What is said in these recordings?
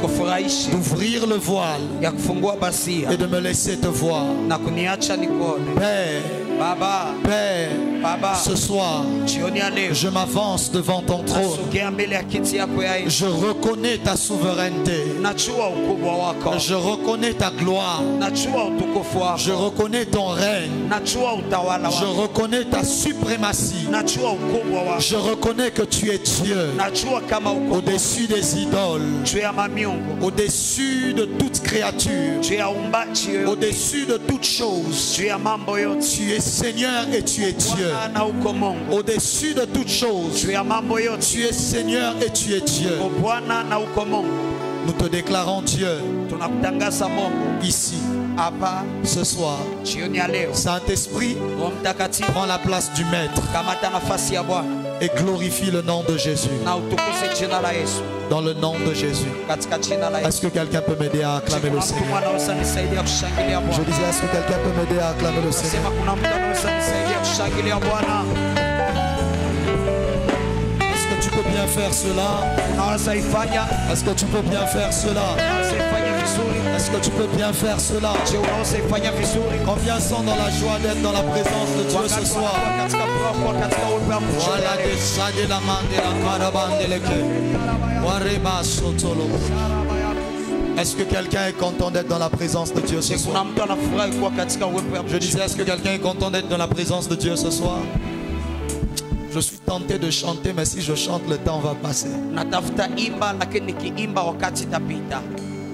d'ouvrir le voile et de me laisser te voir. Père, Père, ce soir, je m'avance devant ton trône. Je reconnais ta souveraineté. Je reconnais ta gloire. Je reconnais ton règne. Je reconnais ta suprématie. Je reconnais que tu es Dieu. Au-dessus des idoles. Au-dessus de toute créature. Au-dessus de toute chose. Tu es Seigneur et tu es Dieu. Au-dessus de toute chose. Tu es Seigneur et tu es Dieu. Nous te déclarons Dieu ici, ce soir. Saint-Esprit, prends la place du Maître et glorifie le nom de Jésus. Dans le nom de Jésus. Est-ce que quelqu'un peut m'aider à acclamer le Seigneur? Je disais, est-ce que quelqu'un peut m'aider à acclamer le Seigneur? Est-ce que tu peux bien faire cela? Est-ce que tu peux bien faire cela? Est-ce que tu peux bien faire cela? Combien sont dans la joie d'être dans la présence de Dieu ce soir? Est-ce que quelqu'un est content d'être dans la présence de Dieu ce soir? Je disais, est-ce que quelqu'un est content d'être dans la présence de Dieu ce soir? Je suis tenté de chanter, mais si je chante, le temps va passer.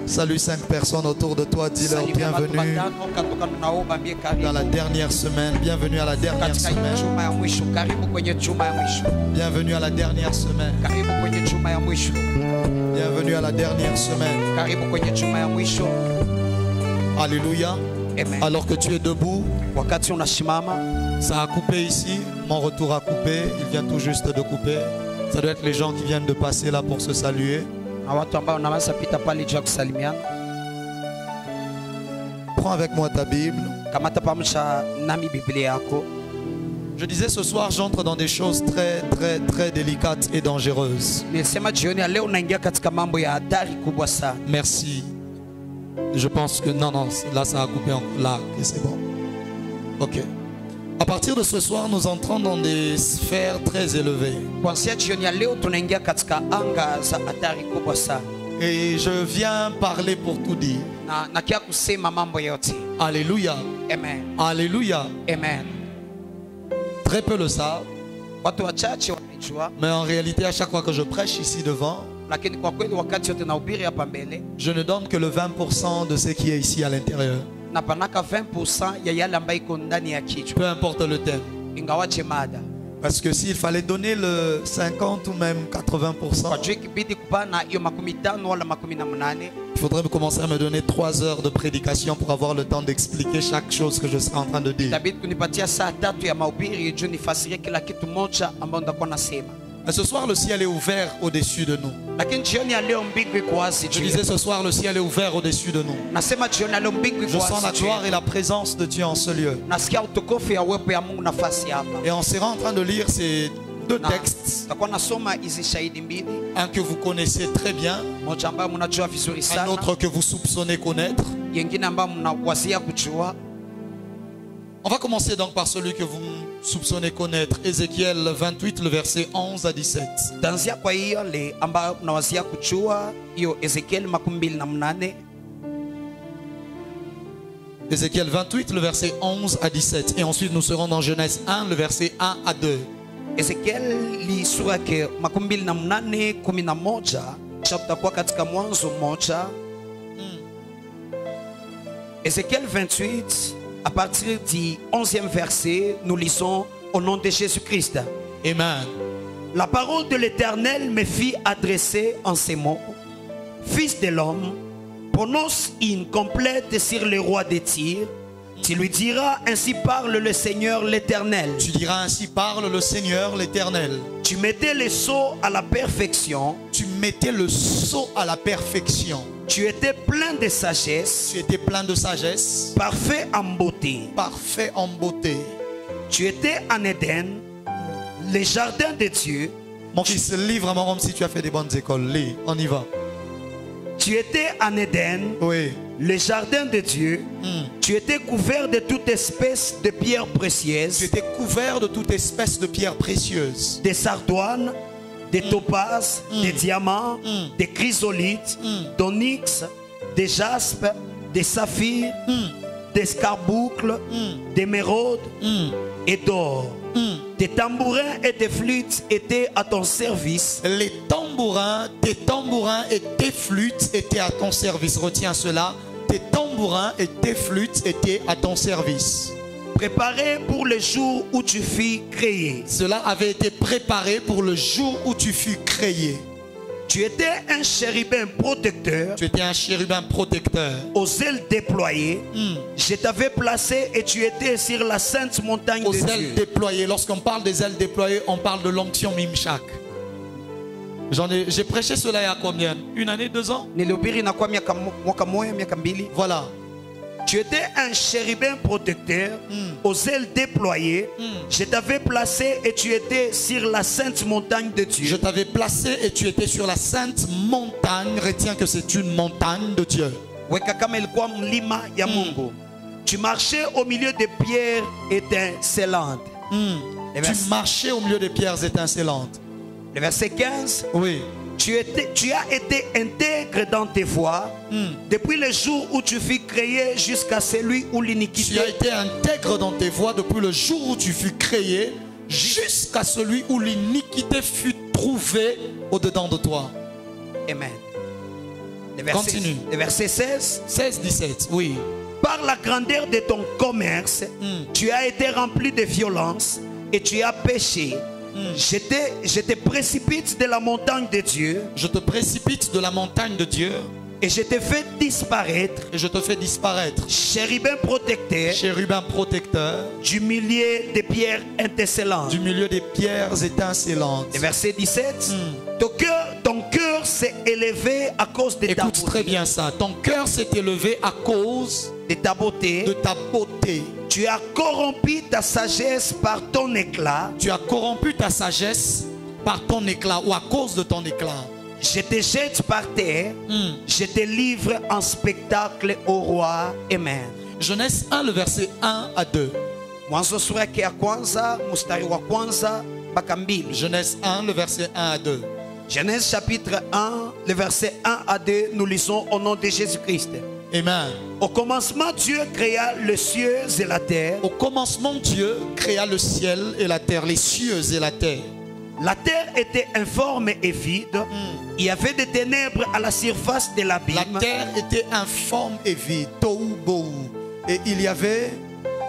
Salue 5 personnes autour de toi, dis-leur bienvenue dans la dernière semaine. Bienvenue à la dernière semaine. Bienvenue à la dernière semaine. Bienvenue à la dernière semaine. Alléluia. Alors que tu es debout, ça a coupé ici. Mon retour a coupé. Il vient tout juste de couper. Ça doit être les gens qui viennent de passer là pour se saluer. Prends avec moi ta Bible. Je disais ce soir, j'entre dans des choses très délicates et dangereuses. Merci. Je pense que non, là ça a coupé. Là, c'est bon. Ok. À partir de ce soir, nous entrons dans des sphères très élevées. Et je viens parler pour tout dire. Alléluia. Amen. Alléluia. Amen. Très peu le savent. Mais en réalité, à chaque fois que je prêche ici devant, je ne donne que le 20% de ce qui est ici à l'intérieur. Peu importe le thème. Parce que s'il fallait donner le 50 ou même 80%, il faudrait commencer à me donner 3 heures de prédication pour avoir le temps d'expliquer chaque chose que je serai en train de dire. Mais ce soir, le ciel est ouvert au-dessus de nous. Je disais ce soir, le ciel est ouvert au-dessus de nous. Je sens la gloire et la présence de Dieu en ce lieu. Et on sera en train de lire ces 2 textes. Un que vous connaissez très bien, un autre que vous soupçonnez connaître. On va commencer donc par celui que vous soupçonnez connaître, Ézéchiel 28, le verset 11 à 17. Ézéchiel 28, le verset 11 à 17. Et ensuite nous serons dans Genèse 1, le verset 1 à 2. Ézéchiel li sura ke 28:11 chapter katika Mwanzo 1. Ézéchiel 28 à partir du 11e verset, nous lisons au nom de Jésus-Christ. Amen. La parole de l'Éternel me fit adresser en ces mots. Fils de l'homme, prononce une complète sur le roi de Tyr. Tu lui diras, ainsi parle le Seigneur l'Éternel. Tu diras, ainsi parle le Seigneur l'Éternel. Tu mettais le sceau à la perfection. Tu mettais le sceau à la perfection. Tu étais plein de sagesse. Tu étais plein de sagesse. Parfait en beauté. Parfait en beauté. Tu étais en Éden, le jardin de Dieu. Mon fils, livre à mon homme si tu as fait des bonnes écoles. Lis, on y va. Tu étais en Éden, Oui. le jardin de Dieu. Tu étais couvert de toute espèce de pierres précieuses. Tu étais couvert de toute espèce de pierres précieuses. Des sardoines, des topazes, des diamants, des chrysolites, d'onyx, des jaspes, des saphirs, des scarboucles, d'émeraudes et d'or. Tes tambourins et tes flûtes étaient à ton service. Les tambourins, tes tambourins et tes flûtes étaient à ton service. Retiens cela. Tes tambourins et tes flûtes étaient à ton service. Préparés pour le jour où tu fus créé. Cela avait été préparé pour le jour où tu fus créé. Tu étais un chérubin protecteur. Tu étais un chérubin protecteur. Aux ailes déployées, je t'avais placé et tu étais sur la sainte montagne Aux de ailes Dieu. déployées. Lorsqu'on parle des ailes déployées, on parle de l'onction Mimshak. J'ai prêché cela il y a combien? 1 année, 2 ans? Voilà. Tu étais un chérubin protecteur, aux ailes déployées. Je t'avais placé et tu étais sur la sainte montagne de Dieu. Je t'avais placé et tu étais sur la sainte montagne. Retiens que c'est une montagne de Dieu. Tu marchais au milieu des pierres étincelantes. Tu marchais au milieu des pierres étincelantes. Le verset 15. Oui. Tu as été intègre dans tes voies depuis le jour où tu fus créé jusqu'à celui où l'iniquité. Tu as été intègre dans tes voies depuis le jour où tu fus créé jusqu'à celui où l'iniquité fut trouvée au-dedans de toi. Amen. Continue. Le verset 16. 16-17, oui. Par la grandeur de ton commerce, tu as été rempli de violence et tu as péché. Je te précipite de la montagne de Dieu. Je te précipite de la montagne de Dieu. Et je te fais disparaître. Et je te fais disparaître. Chérubin protecteur. Chérubin protecteur. Du milieu des pierres étincelantes. Du milieu des pierres étincelantes. Et verset 17. Ton cœur s'est élevé à cause de ta beauté. Écoute très bien ça. Ton cœur s'est élevé à cause de ta beauté. De ta beauté. Tu as corrompu ta sagesse par ton éclat. Tu as corrompu ta sagesse par ton éclat ou à cause de ton éclat. Je te jette par terre. Je te livre en spectacle au roi. Amen. Genèse 1, le verset 1 à 2. Genèse 1, le verset 1 à 2. Genèse chapitre 1, le verset 1 à 2, nous lisons au nom de Jésus-Christ. Amen. Au commencement, Dieu créa les cieux et la terre. Au commencement, Dieu créa le ciel et la terre, les cieux et la terre. La terre était informe et vide. Il y avait des ténèbres à la surface de l'abîme. La terre était informe et vide. Tohu bohu. Et il y avait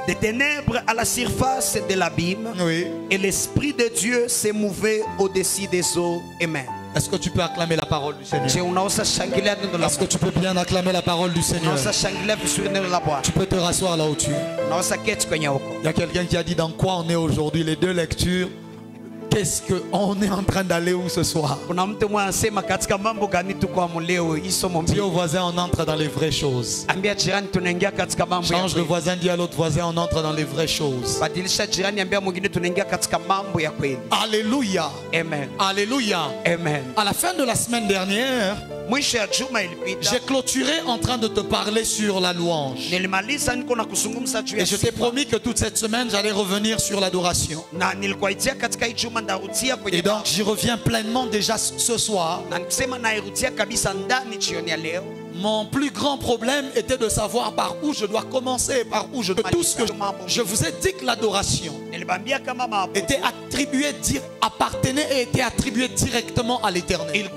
des ténèbres à la surface de l'abîme. Oui. Et l'Esprit de Dieu s'est mouvé au-dessus des eaux. Amen. Est-ce que tu peux acclamer la parole du Seigneur? Est-ce que tu peux bien acclamer la parole du Seigneur? Tu peux te rasseoir là où tu es. Il y a quelqu'un qui a dit dans quoi on est aujourd'hui, les 2 lectures. Qu'est-ce qu'on est en train d'aller où ce soir? Dis au voisin, on entre dans les vraies choses. Change le voisin, dis à l'autre voisin, on entre dans les vraies choses. Alléluia. Amen. Alléluia. Amen. À la fin de la semaine dernière, j'ai clôturé en train de te parler sur la louange. Et je t'ai promis que toute cette semaine, j'allais revenir sur l'adoration. Et donc, j'y reviens pleinement déjà ce soir. Mon plus grand problème était de savoir par où je dois commencer, par où je dois tout ce que je vous ai dit que l'adoration était attribuée, appartenait et était attribuée directement à l'Éternel.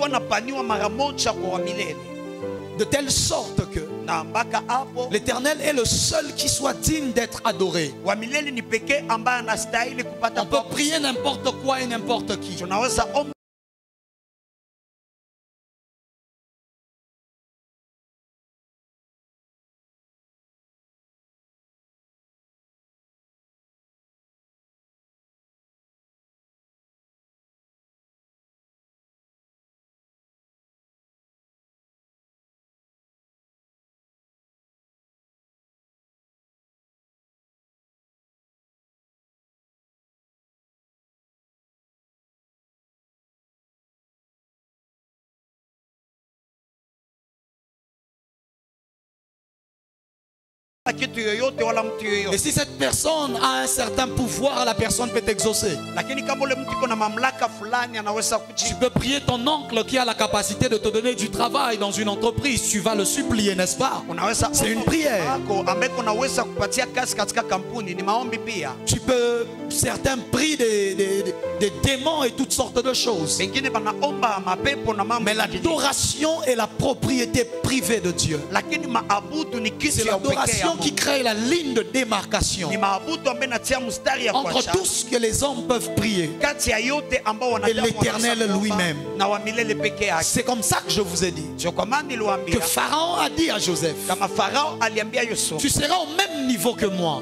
De telle sorte que l'Éternel est le seul qui soit digne d'être adoré. On peut prier n'importe quoi et n'importe qui. Et si cette personne a un certain pouvoir, la personne peut t'exaucer. Tu peux prier ton oncle qui a la capacité de te donner du travail dans une entreprise. Tu vas le supplier, n'est-ce pas? C'est une prière. Tu peux, certains prient des démons et toutes sortes de choses. Mais l'adoration est la propriété privée de Dieu. C'est l'adoration qui crée la ligne de démarcation entre tout ce que les hommes peuvent prier et l'Éternel lui-même. C'est comme ça que je vous ai dit que Pharaon a dit à Joseph: tu seras au même niveau que moi.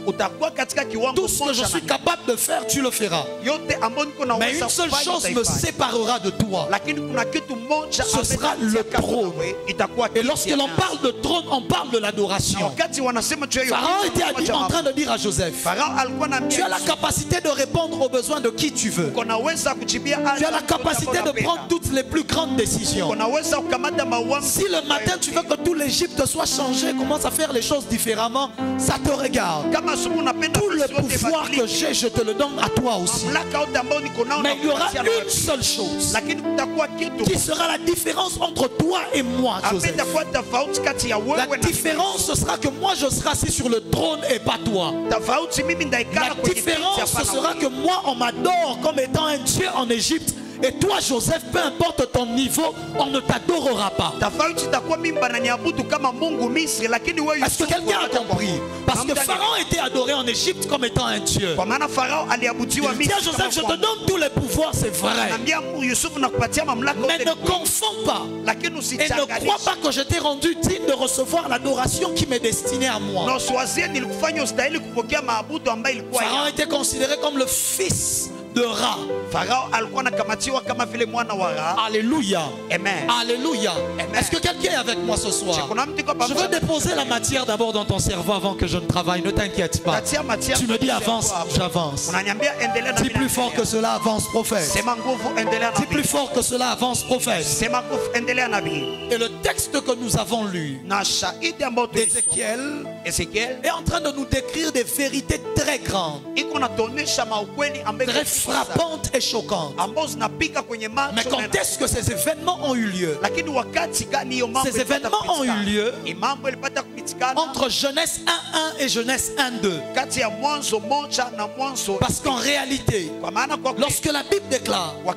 Tout ce que je suis capable de faire, tu le feras. Mais une seule chose me séparera de toi. Ce sera le trône. Et lorsque l'on parle de trône, on parle de l'adoration. Pharaon était en train de dire à Joseph: tu as la capacité de répondre aux besoins de qui tu veux. Tu as la capacité de prendre toutes les plus grandes décisions. Si le matin tu veux que tout l'Égypte soit changé, commence à faire les choses différemment, ça te regarde. Tout le pouvoir que j'ai, je te le donne à toi aussi. Mais il y aura une seule chose qui sera la différence entre toi et moi, Joseph. La différence, ce sera que moi je serai assis sur le trône et pas toi. La différence, ce sera que moi on m'adore comme étant un Dieu en Égypte. Et toi, Joseph, peu importe ton niveau, on ne t'adorera pas. Est-ce que quelqu'un a compris? Parce que Pharaon était adoré en Égypte comme étant un Dieu. Il dit à Joseph: je te donne tous les pouvoirs, c'est vrai. Mais ne confonds pas. Et ne crois pas que je t'ai rendu digne de recevoir l'adoration qui m'est destinée à moi. Pharaon était considéré comme le fils de Ra. Alléluia. Amen. Alléluia. Est-ce que quelqu'un est avec moi ce soir? Je veux déposer la matière d'abord dans ton cerveau avant que je ne travaille. Ne t'inquiète pas. Tu me dis avance, j'avance. Dis plus fort que cela, avance, prophète. Dis plus fort que cela, avance, prophète. Et le texte que nous avons lu d'Ézéchiel est en train de nous décrire des vérités très grandes, très frappantes et choquantes. Mais quand est-ce que ces événements ont eu lieu? Ces événements ont eu lieu entre Genèse 1.1 et Genèse 1.2. Parce qu'en réalité, lorsque la Bible déclare: au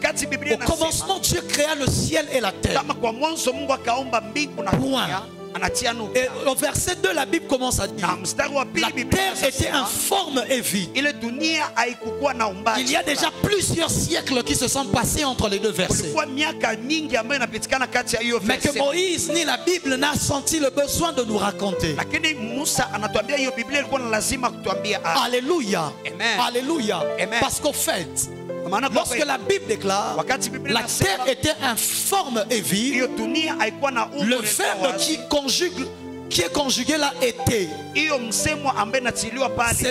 commencement Dieu créa le ciel et la terre. Point. Et au verset 2, la Bible commence à dire: la terre était informe et vide. Il y a déjà plusieurs siècles qui se sont passés entre les deux versets. Mais que Moïse ni la Bible n'a senti le besoin de nous raconter. Alléluia. Alléluia. Parce qu'au fait, lorsque la Bible déclare la terre était informe et vide, le verbe qui est conjugué là, était, c'est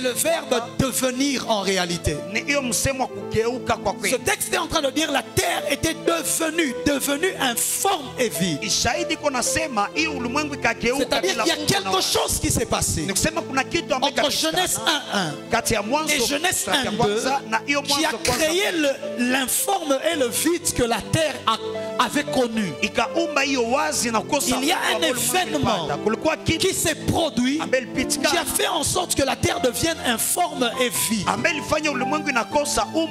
le verbe devenir en réalité. Ce texte est en train de dire: la terre était devenue informe et vide. C'est-à-dire qu'il y a quelque chose qui s'est passé entre Genèse 1.1 et Genèse 1.2 qui a créé l'informe et le vide que la terre avait connu. Il y a un événement qui s'est produit, qui a fait en sorte que la terre devienne informe et vide.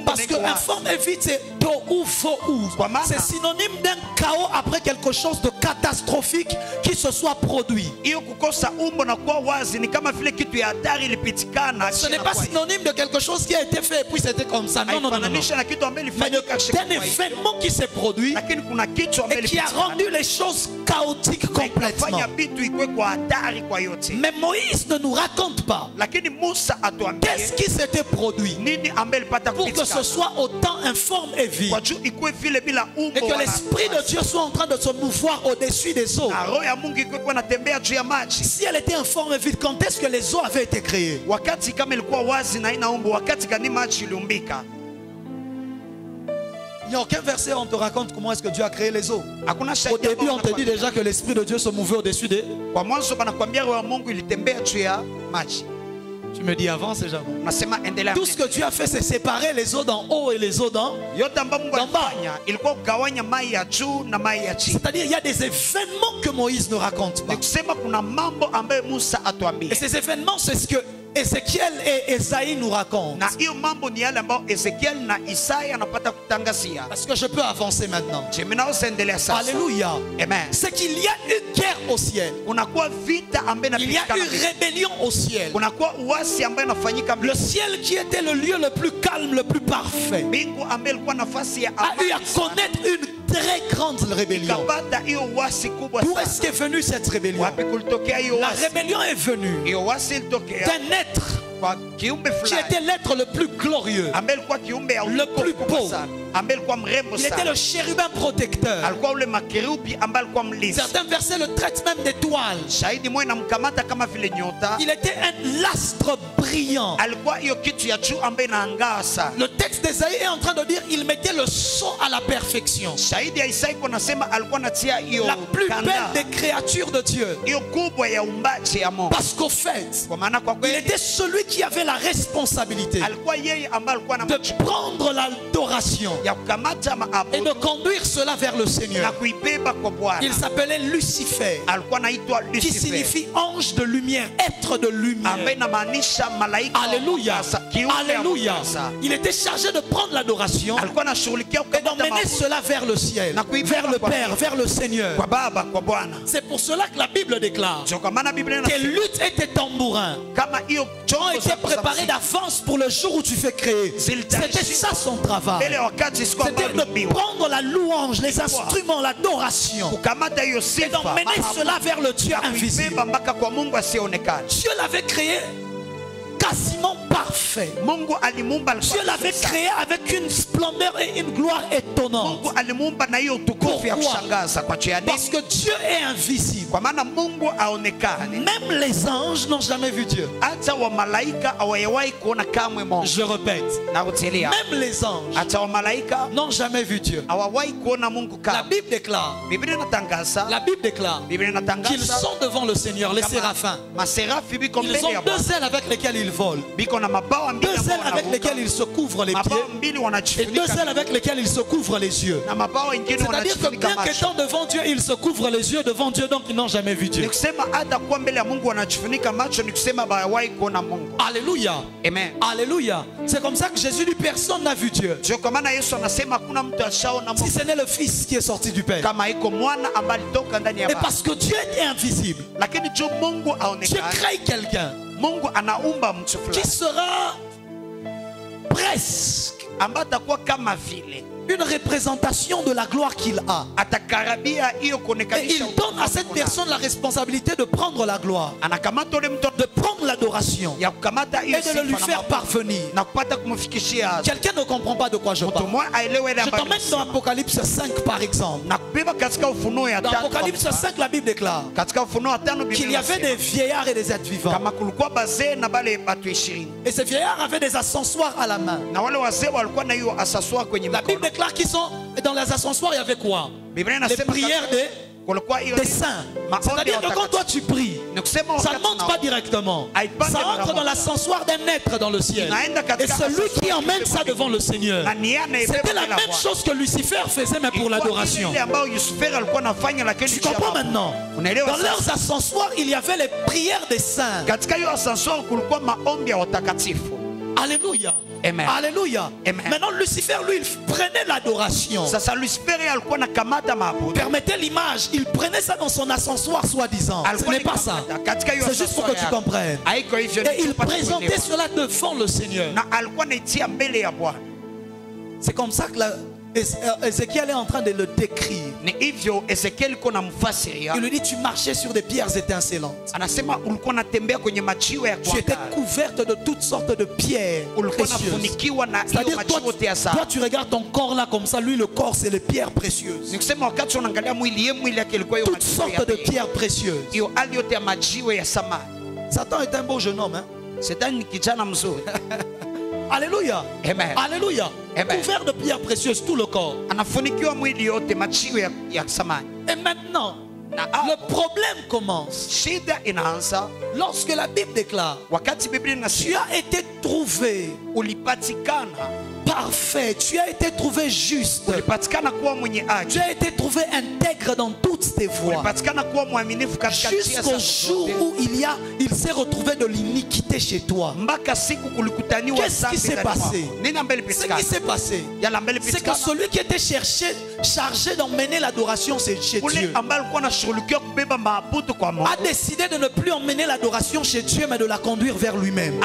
Parce que informe et vide, c'est tohu vohu. C'est synonyme d'un chaos après quelque chose de catastrophique qui se soit produit. Ce n'est pas synonyme de quelque chose qui a été fait et puis c'était comme ça. Non, non, non, non. Mais d'un événement qui s'est produit et qui a rendu les choses chaotiques complètement. Mais Moïse ne nous raconte pas qu'est-ce qui s'était produit pour que ce soit autant informe et vide, et que l'Esprit de Dieu soit en train de se mouvoir au-dessus des eaux. Si elle était informe et vide, quand est-ce que les eaux avaient été créées? Il n'y a aucun verset où on te raconte comment est-ce que Dieu a créé les eaux. Au début, on te dit déjà que l'Esprit de Dieu se mouvait au-dessus des... Tu me dis avant, c'est jamais. Tout ce que Dieu a fait, c'est séparer les eaux d'en haut et les eaux d'en bas. C'est-à-dire, il y a des événements que Moïse ne raconte pas. Et ces événements, c'est ce que Ézéchiel et Esaïe nous racontent. Parce que je peux avancer maintenant. Alléluia. C'est qu'il y a une guerre au ciel. Il y a une rébellion au ciel. Le ciel qui était le lieu le plus calme, le plus parfait, a eu à connaître une très grande rébellion. D'où est-ce qu'est venue cette rébellion? La rébellion est venue d'un être qui était l'être le plus glorieux, le plus beau. Il était le chérubin protecteur. Certains versets le traitent même d'étoile. Il était un astre brillant. Le texte d'Ésaïe est en train de dire il mettait le son à la perfection. La plus belle des créatures de Dieu. Parce qu'au fait, il était celui qui avait la responsabilité de prendre l'adoration et de conduire cela vers le Seigneur. Il s'appelait Lucifer, qui signifie ange de lumière, être de lumière. Alléluia. Alléluia. Il était chargé de prendre l'adoration et d'emmener cela vers le ciel, vers le Père, vers le Seigneur. C'est pour cela que la Bible déclare que lutte et tes tambourins ont été préparés d'avance pour le jour où tu fais créer. C'était ça son travail. C'était de prendre la louange, les instruments, l'adoration et d'emmener cela vers le Dieu invisible. Dieu l'avait créé quasiment parfait. Dieu l'avait créé avec une splendeur et une gloire étonnante. Pourquoi? Parce que Dieu est invisible. Même les anges n'ont jamais vu Dieu. Je répète, même les anges n'ont jamais vu Dieu. La Bible déclare qu'ils sont devant le Seigneur, les séraphins. Ils ont deux ailes avec lesquelles ils volent, deux ailes avec lesquelles ils se couvrent les pieds et deux ailes avec lesquelles ils se couvrent les yeux. C'est-à-dire que bien qu'étant devant Dieu, ils se couvrent les yeux devant Dieu, donc ils n'ont jamais vu Dieu. Alléluia. Amen. Alléluia. C'est comme ça que Jésus dit personne n'a vu Dieu, si ce n'est le Fils qui est sorti du Père. Et parce que Dieu est invisible, Dieu crée quelqu'un qui sera presque une représentation de la gloire qu'il a. Et il donne à cette personne la responsabilité de prendre la gloire, de prendre l'adoration et de le lui faire parvenir. Quelqu'un ne comprend pas de quoi je parle. Je t'emmène dans Apocalypse 5 par exemple. Dans Apocalypse 5, la Bible déclare qu'il y avait des vieillards et des êtres vivants. Et ces vieillards avaient des ascensoirs à la main. La Bible déclare qu'ils sont dans les ascensoirs. Il y avait quoi? Les prières des saints. C'est-à-dire que quand toi tu pries, ça ne monte pas directement, ça entre dans l'ascensoir d'un être dans le ciel. Et celui qui emmène ça devant le Seigneur, c'était la même chose que Lucifer faisait, mais pour l'adoration. Tu comprends maintenant? Dans leurs ascensoirs, il y avait les prières des saints. Alléluia. Amen. Alléluia. Amen. Maintenant Lucifer, lui, il prenait l'adoration. Permettez l'image, il prenait ça dans son ascensoir soi-disant. Ce n'est pas ça. C'est juste pour que tu comprennes. Et il présentait cela devant le Seigneur. C'est comme ça que Ézéchiel est en train de le décrire. Il lui dit tu marchais sur des pierres étincelantes. Tu étais couverte de toutes sortes de pierres précieuses. C'est-à-dire toi tu regardes ton corps là comme ça. Lui le corps c'est les pierres précieuses. Toutes sortes de pierres précieuses. Satan est un beau jeune homme, hein? Alléluia. Amen. Alléluia. Amen. Couvert de pierres précieuses tout le corps. Et maintenant, le problème commence lorsque la Bible déclare: tu as été trouvé parfait, tu as été trouvé juste, tu as été trouvé intègre dans toutes tes voies, jusqu'au jour où il s'est retrouvé de l'iniquité chez toi. Qu'est-ce qui s'est passé? Ce qui s'est passé, c'est que celui qui était chargé d'emmener l'adoration chez Dieu a décidé de ne plus emmener l'adoration chez Dieu, mais de la conduire vers lui-même.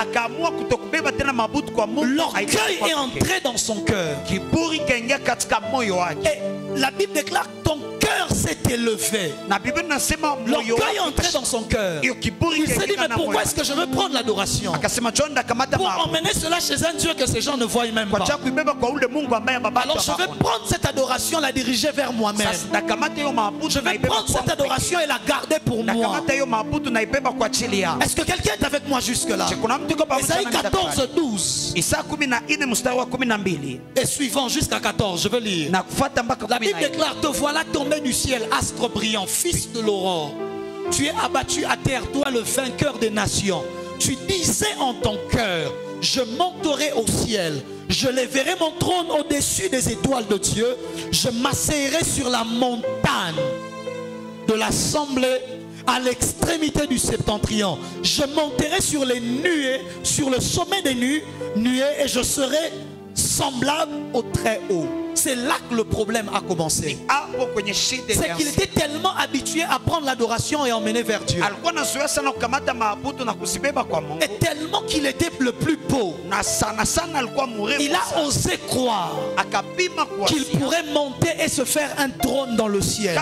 L'orgueil est entré dans son cœur. Et la Bible déclare: ton cœur s'est élevé. L'orgueil est entré dans son cœur. Il s'est dit: mais pourquoi est-ce que je veux prendre l'adoration? Pour emmener cela chez un Dieu que ces gens ne voient même pas. Alors je vais prendre cette adoration, la diriger vers moi-même. Je vais prendre cette adoration et la garder pour moi. Est-ce que quelqu'un est avec moi jusque-là? Ésaïe 14, 12 et suivant jusqu'à 14, je veux lire. La Bible déclare: te voilà tombé du ciel, astre brillant, fils de l'aurore. Tu es abattu à terre, toi le vainqueur des nations. Tu disais en ton cœur: je monterai au ciel, je lèverai mon trône au-dessus des étoiles de Dieu, je m'asseyerai sur la montagne de l'assemblée à l'extrémité du septentrion. Je monterai sur les nuées, sur le sommet des nuées, et je serai semblable au Très-Haut. C'est là que le problème a commencé. C'est qu'il était tellement habitué à prendre l'adoration et emmener vers Dieu. Et tellement qu'il était le plus beau, il a osé croire qu'il pourrait monter et se faire un trône dans le ciel.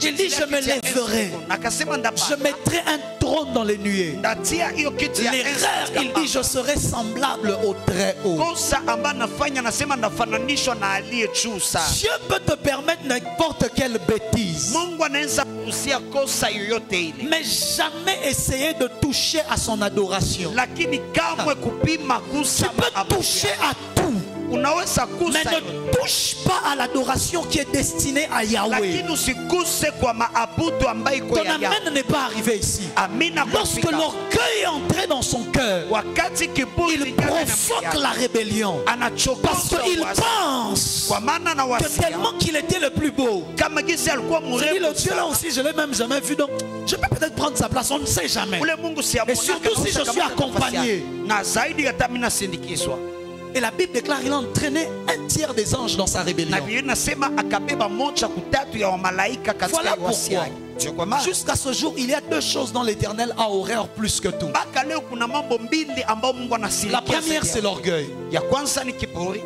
Il dit: je me lèverai, je mettrai un trône dans les nuées. L'erreur, il dit: je serai semblable au Très-Haut. Dieu peut te permettre n'importe quelle bêtise, mais jamais essayer de toucher à son adoration. Tu peux toucher à tout, mais ne touche pas à l'adoration qui est destinée à Yahweh. Ton amen n'est pas arrivé ici. Lorsque l'orgueil est entré dans son cœur, il provoque la rébellion. Parce qu'il pense que tellement qu'il était le plus beau, je dis: le Dieu là aussi, je ne l'ai même jamais vu, donc je peux peut-être prendre sa place, on ne sait jamais. Et surtout si je suis accompagné. Et la Bible déclare: il a entraîné un tiers des anges dans sa rébellion. Voilà pourquoi jusqu'à ce jour, il y a deux choses dans l'Éternel à horreur plus que tout. La première, c'est l'orgueil.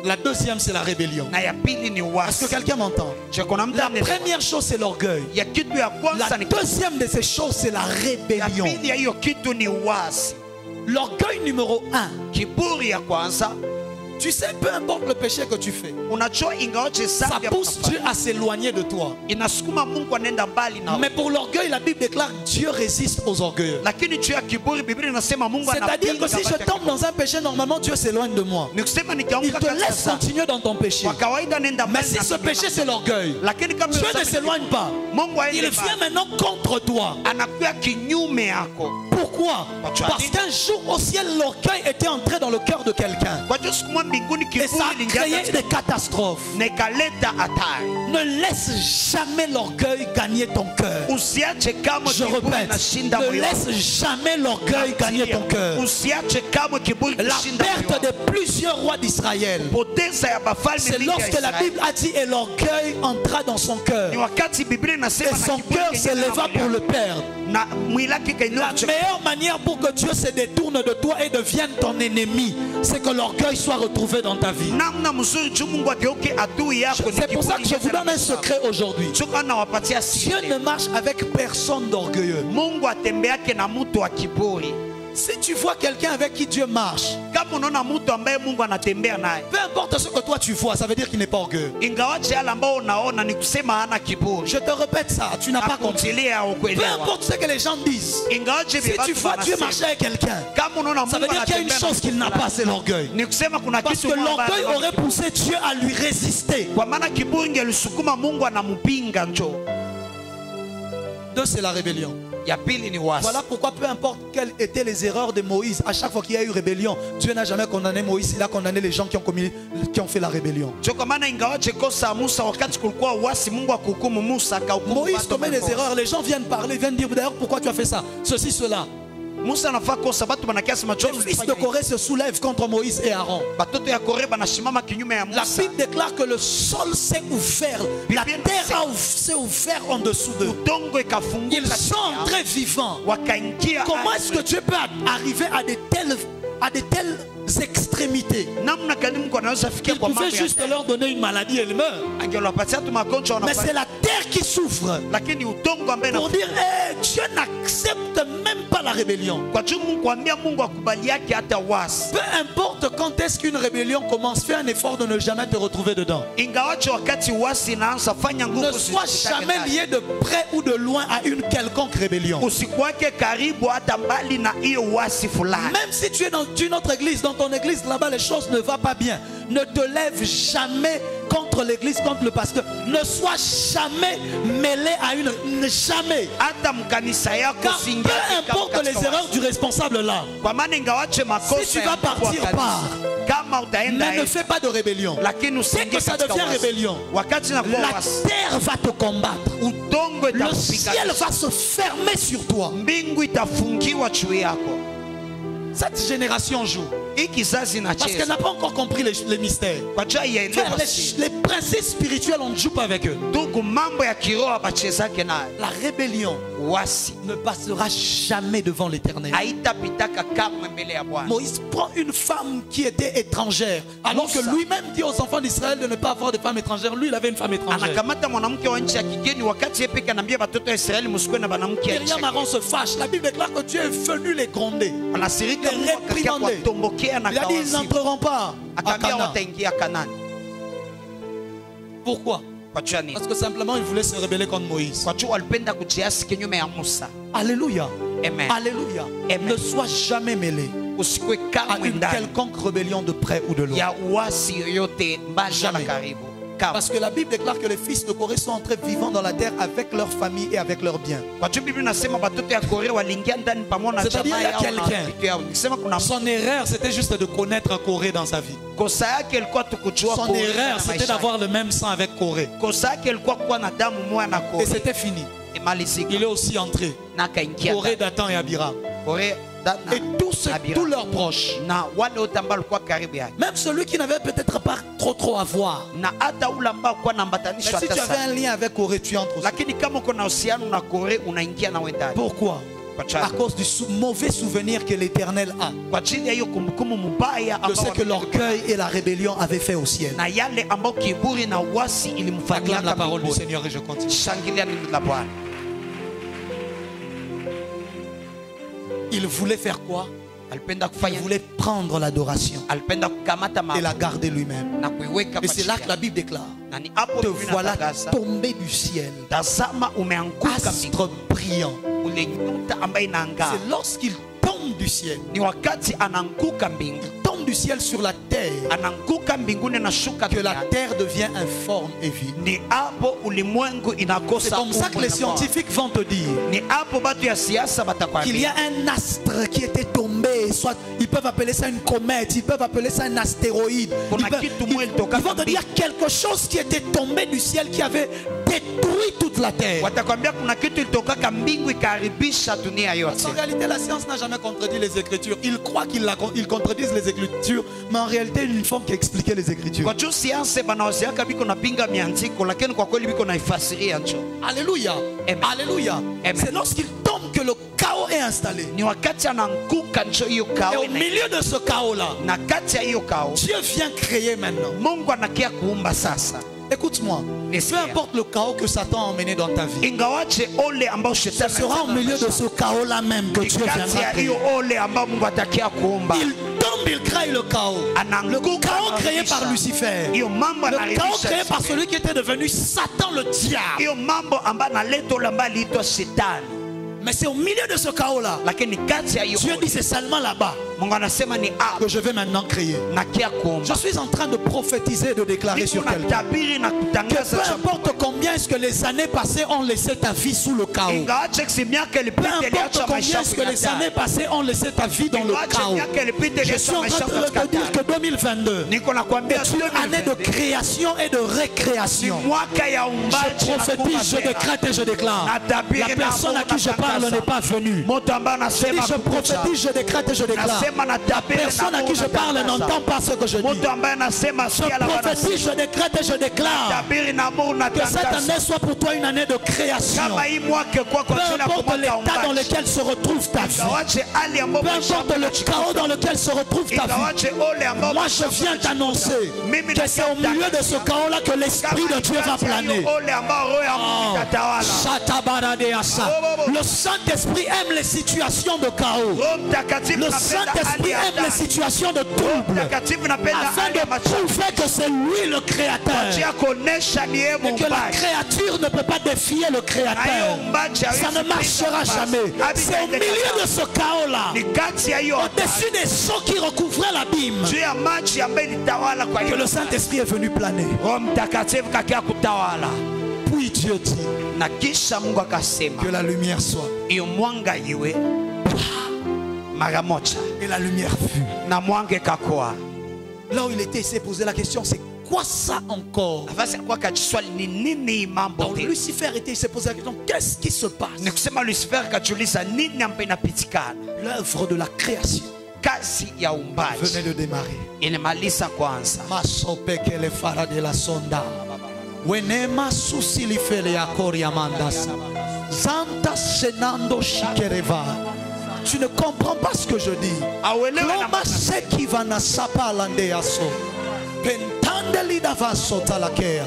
La deuxième, c'est la rébellion. Est-ce que quelqu'un m'entend? La première chose, c'est l'orgueil. La deuxième de ces choses, c'est la rébellion. L'orgueil numéro 1, tu sais, peu importe le péché que tu fais, ça pousse Dieu à s'éloigner de toi. Mais pour l'orgueil, la Bible déclare: Dieu résiste aux orgueilleux. C'est-à-dire que si je tombe dans un péché, normalement Dieu s'éloigne de moi. Il te laisse continuer dans ton péché. Mais si ce péché c'est l'orgueil, Dieu ne s'éloigne pas. Il vient maintenant contre toi. Pourquoi? Parce qu'un jour au ciel, l'orgueil était entré dans le cœur de quelqu'un. Et ça a créé des catastrophes. Ne laisse jamais l'orgueil gagner ton cœur. Je répète, ne laisse jamais l'orgueil gagner ton cœur. La perte de plusieurs rois d'Israël, c'est lorsque la Bible a dit: et l'orgueil entra dans son cœur, et son cœur s'éleva pour le perdre. La meilleure manière pour que Dieu se détourne de toi et devienne ton ennemi, c'est que l'orgueil soit retrouvé dans ta vie. C'est pour ça que je vous donne un secret aujourd'hui. Dieu ne marche avec personne d'orgueilleux. Si tu vois quelqu'un avec qui Dieu marche, peu importe ce que toi tu vois, ça veut dire qu'il n'est pas orgueilleux. Je te répète ça, tu n'as pas compris. Peu importe ce que les gens disent, si tu vois Dieu marcher avec quelqu'un, ça veut dire qu'il y a une chose qu'il n'a pas, c'est l'orgueil. Parce que l'orgueil aurait poussé Dieu à lui résister. Deux, c'est la rébellion. Voilà pourquoi peu importe quelles étaient les erreurs de Moïse, à chaque fois qu'il y a eu rébellion, Dieu n'a jamais condamné Moïse, il a condamné les gens qui ont fait la rébellion. Moïse commet des erreurs, les gens viennent parler, viennent dire d'ailleurs pourquoi tu as fait ça, ceci, cela. Les fils de Corée se soulèvent contre Moïse et Aaron. La Bible déclare que le sol s'est ouvert, la terre s'est ouverte en dessous d'eux. Ils sont entrés vivants. Comment est-ce que Dieu peut arriver à de telles extrémités? Il pouvait juste leur donner une maladie et ils meurent. Mais c'est la terre qui souffre pour dire Dieu n'accepte même pas la rébellion. Peu importe quand est-ce qu'une rébellion commence, fais un effort de ne jamais te retrouver dedans. Ne sois jamais lié de près ou de loin à une quelconque rébellion. Même si tu es dans une autre église, dans ton église là-bas les choses ne vont pas bien, ne te lève jamais contre l'église, contre le pasteur. Ne sois jamais mêlé à une... Jamais. Car peu importe les erreurs du responsable là, si tu vas partir par, mais ne fais pas de rébellion. Dès que ça devient rébellion, la terre va te combattre. Le ciel va se fermer sur toi. Cette génération joue parce qu'elle n'a pas encore compris les mystères. Les principes spirituels, on ne joue pas avec eux. La rébellion ne passera jamais devant l'Éternel. Moïse prend une femme qui était étrangère, alors que lui-même dit aux enfants d'Israël de ne pas avoir de femme étrangère. Lui, il avait une femme étrangère. Myriam Aaron se fâche. La Bible déclare que Dieu est venu les gronder, les réprimander. Il a dit ils n'entreront pas à Canaan. Pourquoi? Parce que simplement il voulait se rebeller contre Moïse. Alléluia. Amen. Alléluia. Amen. Ne sois jamais mêlé à une quelconque rébellion de près ou de loin. Jamais. Parce que la Bible déclare que les fils de Corée sont entrés vivants dans la terre avec leur famille et avec leurs biens. C'est-à-dire il y a quelqu'un, son erreur c'était juste de connaître Corée dans sa vie. Son erreur c'était d'avoir le même sang avec Corée. Et c'était fini. Il est aussi entré. Corée, Dathan et Abiram. Et tous leurs proches, même celui qui n'avait peut-être pas trop à voir, mais si tu avais un lien avec Corée, tu entres aussi. Pourquoi? À cause du mauvais souvenir que l'Éternel a de ce que l'orgueil et la rébellion avaient fait au ciel. Acclame la parole du Seigneur et je continue. Il voulait faire quoi? Il voulait prendre l'adoration et la garder lui-même. Et c'est là que la Bible déclare: te voilà tombé du ciel, astre brillant. C'est lorsqu'il tombe du ciel, du ciel sur la terre, que la terre devient informe et vide. C'est comme ça que les scientifiques vont te dire qu'il y a un astre qui était tombé, soit ils peuvent appeler ça une comète, ils peuvent appeler ça un astéroïde, ils vont te dire quelque chose qui était tombé du ciel, qui avait détruit toute la terre. En réalité, la science n'a jamais contredit les Écritures. Ils croient qu'ils contredisent les Écritures, mais en réalité, une forme qui expliquait les Écritures. Alléluia. Alléluia. C'est lorsqu'il tombe que le chaos est installé. Et au milieu de ce chaos-là, Dieu vient créer maintenant. Écoute-moi. Peu importe le chaos que Satan a emmené dans ta vie, ce sera au milieu de ce chaos-là même que Dieu viendra créer. Il tombe, il crée le chaos. Le chaos créé par Lucifer. Le chaos créé par celui qui était devenu Satan le diable. Mais c'est au milieu de ce chaos-là. Dieu dit c'est seulement là-bas que je vais maintenant créer. Je suis en train de prophétiser, de déclarer sur quelqu'un que peu importe combien est-ce que les années passées ont laissé ta vie sous le chaos. Peu importe combien est-ce que les années passées ont laissé ta vie dans le chaos. Je suis en train de te dire que 2022 est une année de création et de récréation. Je prophétise, je décrète et je déclare. La personne à qui je parle n'est pas venue. Je prophétise, je décrète et je déclare. La personne à qui je parle n'entend pas ce que je dis. Je prophétise, je décrète et je déclare que cette année soit pour toi une année de création. Peu importe l'état dans lequel se retrouve ta vie, peu importe le chaos dans lequel se retrouve ta vie, moi je viens t'annoncer que c'est au milieu de ce chaos-là que l'Esprit de Dieu va planer. Le Saint-Esprit aime les situations de chaos. Le Saint-Esprit aime les situations de trouble, afin de prouver que c'est lui le créateur et que la créature ne peut pas défier le créateur. Ça ne marchera jamais. C'est au milieu de ce chaos-là, au-dessus des eaux qui recouvraient l'abîme, que le Saint-Esprit est venu planer. Puis Dieu dit que la lumière soit. Et la lumière fut. Là où il était, il s'est posé la question, c'est quoi ça encore? Donc Lucifer était, il s'est posé la question, qu'est-ce qui se passe? L'œuvre de la création venait de démarrer. Wenema susilifele ya koriamandas. Zanta senando shikereva. Tu ne comprends pas ce que je dis. Loma seki vana sapa lande aso. Pentandeli davaso talakea.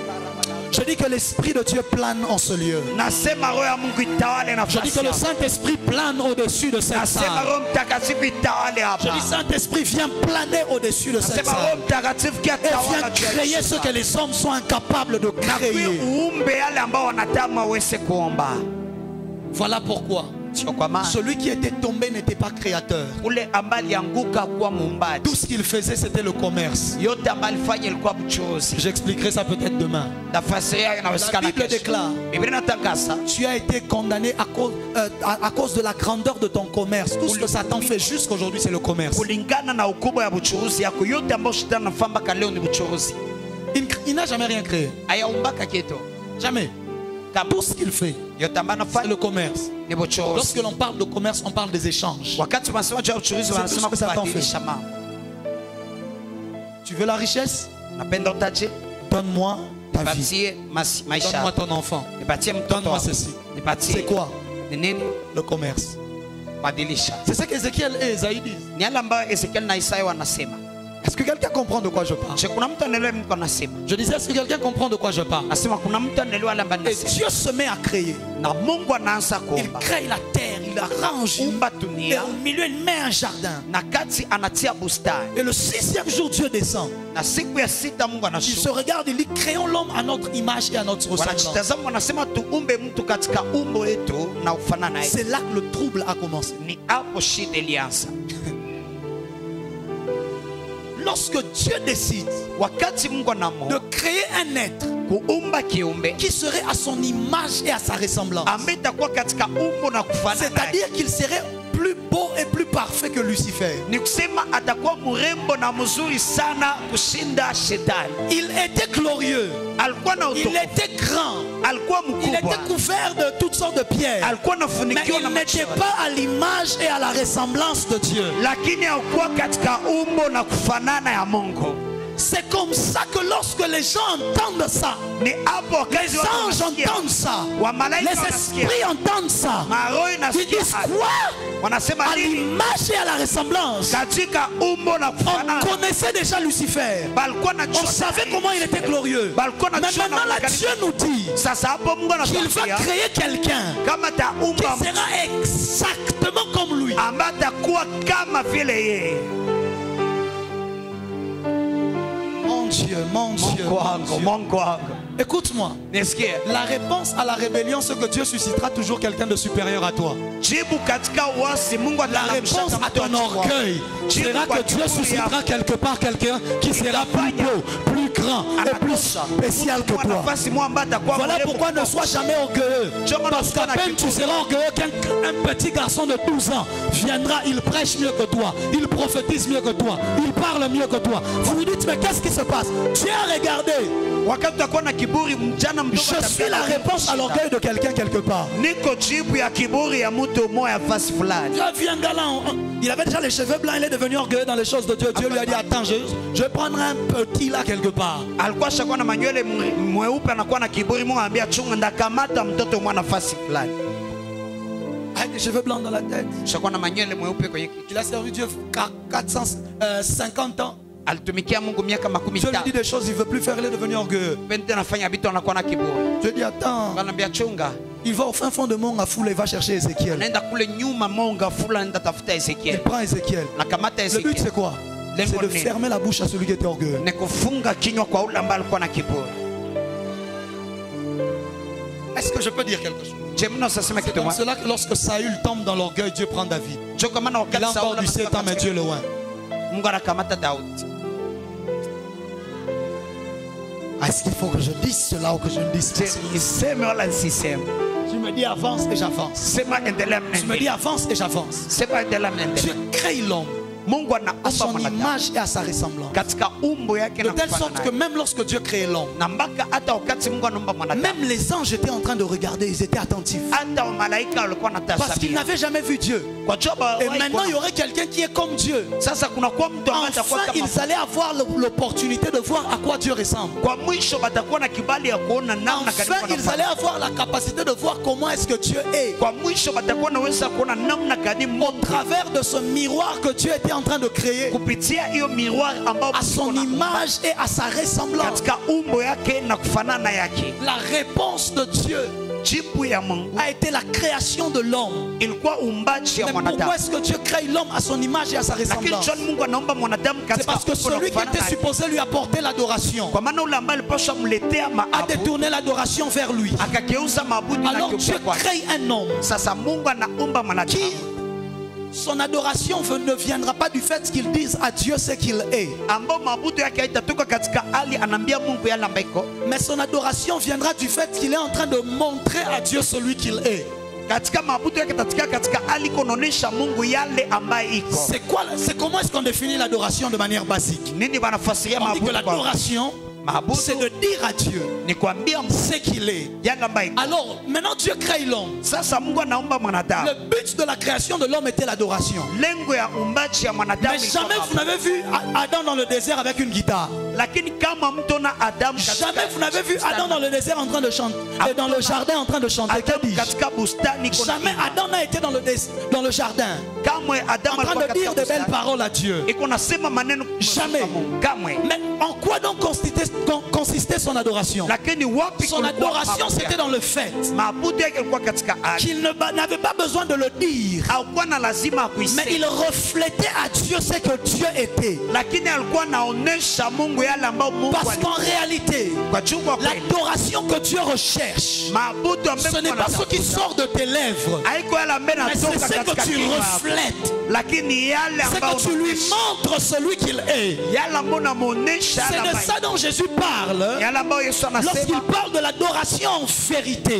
Je dis que l'Esprit de Dieu plane en ce lieu. Je dis que le Saint-Esprit plane au-dessus de cette salle. Je dis Saint-Esprit viens planer au-dessus de cette salle. Et viens créer ce que les hommes sont incapables de créer. Voilà pourquoi celui qui était tombé n'était pas créateur. Tout ce qu'il faisait, c'était le commerce. J'expliquerai ça peut-être demain. La Bible déclare: tu as été condamné à cause de la grandeur de ton commerce. Tout ce que Satan fait jusqu'aujourd'hui, c'est le commerce. Il n'a jamais rien créé. Jamais. Tout ce qu'il fait, c'est le commerce. Lorsque l'on parle de commerce, on parle des échanges. C'est tout ce que Satan fait. Tu veux la richesse? Donne-moi ta vie. Donne-moi ton enfant. Donne-moi ceci. C'est quoi? Le commerce. C'est ce qu'Ézéchiel et Esaïe disent. Est-ce que quelqu'un comprend de quoi je parle? Je disais, est-ce que quelqu'un comprend de quoi je parle? Et Dieu se met à créer. Il crée la terre, il arrange. Et au milieu, il met un jardin. Et le 6e jour, Dieu descend. Il se regarde, il dit, créons l'homme à notre image et à notre ressemblance. C'est là que le trouble a commencé. Lorsque Dieu décide de créer un être qui serait à son image et à sa ressemblance, c'est-à-dire qu'il serait plus beau et plus parfait que Lucifer. Il était glorieux. Il était grand. Il était couvert de toutes sortes de pierres. Mais il n'était pas à l'image et à la ressemblance de Dieu. C'est comme ça que lorsque les gens entendent ça, les anges entendent ça, les esprits entendent ça, ils disent quoi? À l'image et à la ressemblance. On connaissait déjà Lucifer, on savait comment il était glorieux, mais maintenant là Dieu nous dit qu'il va créer quelqu'un qui sera exactement comme lui. Mon Dieu. Écoute-moi. La réponse à la rébellion, c'est que Dieu suscitera toujours quelqu'un de supérieur à toi. La réponse à ton orgueil sera que Dieu suscitera quelque part quelqu'un qui sera plus beau, plus grand et plus spécial que toi. Voilà pourquoi ne sois jamais orgueilleux. Parce qu'à peine tu seras orgueilleux qu'un petit garçon de 12 ans viendra, il prêche mieux que toi, il prophétise mieux que toi, il parle mieux que toi. Vous vous dites, mais qu'est-ce qui se passe? Dieu a regardé. Je suis la réponse à l'orgueil de quelqu'un quelque part. Il avait déjà les cheveux blancs, il est devenu orgueilleux dans les choses de Dieu. Dieu lui a dit, attends, je vais prendre un petit là quelque part. Avec des cheveux blancs dans la tête. Il a servi Dieu 450 ans. Dieu lui dit des choses, il ne veut plus faire, il est devenu orgueilleux. Dieu dit, attends, il va au fin fond de Mongafula, il va chercher Ézéchiel. Il prend Ézéchiel. Le but c'est quoi? C'est de fermer la bouche à celui qui était orgueilleux. Est-ce que je peux dire quelque chose? C'est comme cela que lorsque Saül tombe dans l'orgueil, Dieu prend David. Il a encore du 7 ans, mais Dieu le loin. Est-ce qu'il faut que je dise cela ou que je ne dise pas? Tu me dis avance et j'avance. Tu me dis avance et j'avance. Dieu crée l'homme à son image et à sa ressemblance. De telle sorte que même lorsque Dieu crée l'homme, même les anges étaient en train de regarder, ils étaient attentifs. Parce qu'ils n'avaient jamais vu Dieu. Et maintenant il y aurait quelqu'un qui est comme Dieu. Enfin ils allaient avoir l'opportunité de voir à quoi Dieu ressemble. Enfin ils allaient avoir la capacité de voir comment est-ce que Dieu est. Au travers de ce miroir que Dieu était en train de créer, à son image et à sa ressemblance. La réponse de Dieu a été la création de l'homme. Mais pourquoi est-ce que Dieu crée l'homme à son image et à sa ressemblance? C'est parce que celui qui était supposé lui apporter l'adoration a détourné l'adoration vers lui. Alors Dieu crée un homme qui, son adoration ne viendra pas du fait qu'il dise à Dieu ce qu'il est. Mais son adoration viendra du fait qu'il est en train de montrer à Dieu celui qu'il est. C'est comment est-ce qu'on définit l'adoration de manière basique? On dit que l'adoration, c'est de dire à Dieu ce qu'il est. Alors maintenant Dieu crée l'homme. Le but de la création de l'homme était l'adoration. Mais jamais vous n'avez vu Adam dans le désert avec une guitare. Jamais vous n'avez vu Adam dans le désert en train de chanter et dans le jardin en train de chanter. Jamais Adam n'a été dans le jardin en train de dire de belles paroles à Dieu. Jamais. Mais en quoi donc consistait son adoration? Son adoration c'était dans le fait qu'il n'avait pas besoin de le dire, mais il reflétait à Dieu ce que Dieu était. Parce qu'en réalité, l'adoration que Dieu recherche, ce n'est pas ce qui sort de tes lèvres, mais c'est ce que tu reflètes. C'est que tu lui montres celui qu'il est. C'est de ça dont Jésus parle lorsqu'il parle de l'adoration en vérité.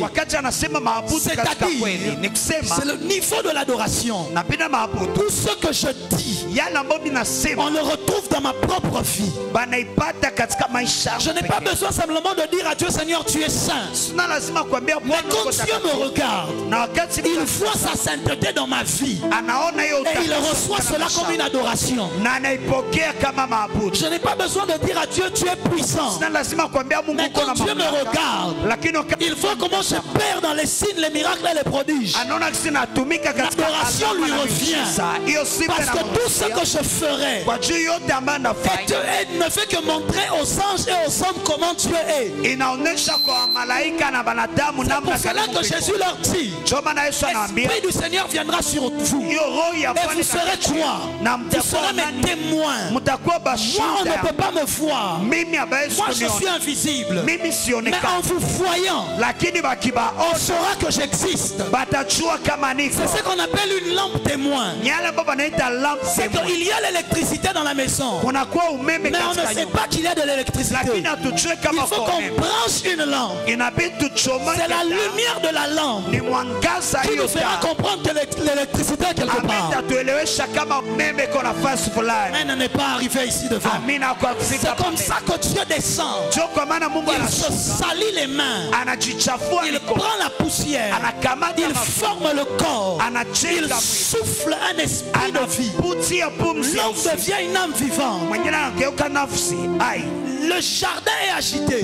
C'est-à-dire, c'est le niveau de l'adoration. Tout ce que je dis, on le retrouve dans ma propre vie. Je n'ai pas besoin simplement de dire à Dieu, Seigneur, tu es saint. Mais quand Dieu me regarde, il voit sa sainteté dans ma vie. Et il reçoit cela comme une adoration. Je n'ai pas besoin de dire à Dieu, tu es puissant. Mais quand Dieu me regarde, il voit comment je perds dans les signes, les miracles et les prodiges. L'adoration lui revient. Parce que tout ce que je ferai ne fait que montrer aux anges et aux hommes comment Dieu est. C'est pour cela que Jésus leur dit, l'Esprit du Seigneur viendra sur vous. Et vous serez quoi? Vous serez mes témoins. Moi, on ne peut pas me voir. Moi, je suis invisible. Mais en vous voyant, on saura que j'existe. C'est ce qu'on appelle une lampe témoin. C'est qu'il y a l'électricité dans la maison. Mais on ne sait pas qu'il y a de l'électricité. Il faut qu'on branche une lampe. C'est la lumière de la lampe qui nous fera comprendre que l'électricité est quelque part. Mais ne n'est pas arrivé ici devant. C'est comme ça que Dieu descend. Il se salit les mains. Il prend la poussière. Il forme le corps. Il souffle un esprit de vie. L'homme devient une âme vivante. Le jardin est agité.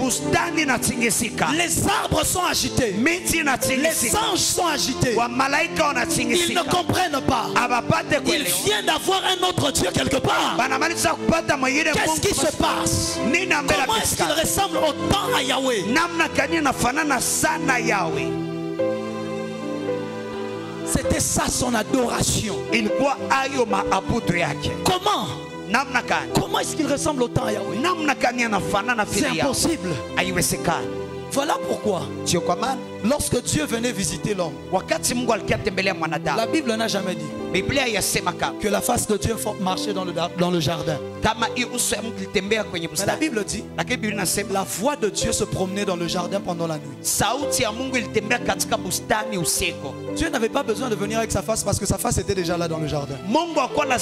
Les arbres sont agités. Les anges sont agités. Ils ne comprennent pas. Ils viennent d'avoir un autre Dieu quelque part. Qu'est-ce qui se passe? Comment est-ce qu'il ressemble autant à Yahweh? C'était ça son adoration. Comment? Comment est-ce qu'il ressemble autant à Yahweh? C'est impossible. Voilà pourquoi, lorsque Dieu venait visiter l'homme, la Bible n'a jamais dit que la face de Dieu marchait dans le jardin. Mais la Bible dit la voix de Dieu se promenait dans le jardin pendant la nuit. Dieu n'avait pas besoin de venir avec sa face parce que sa face était déjà là dans le jardin. La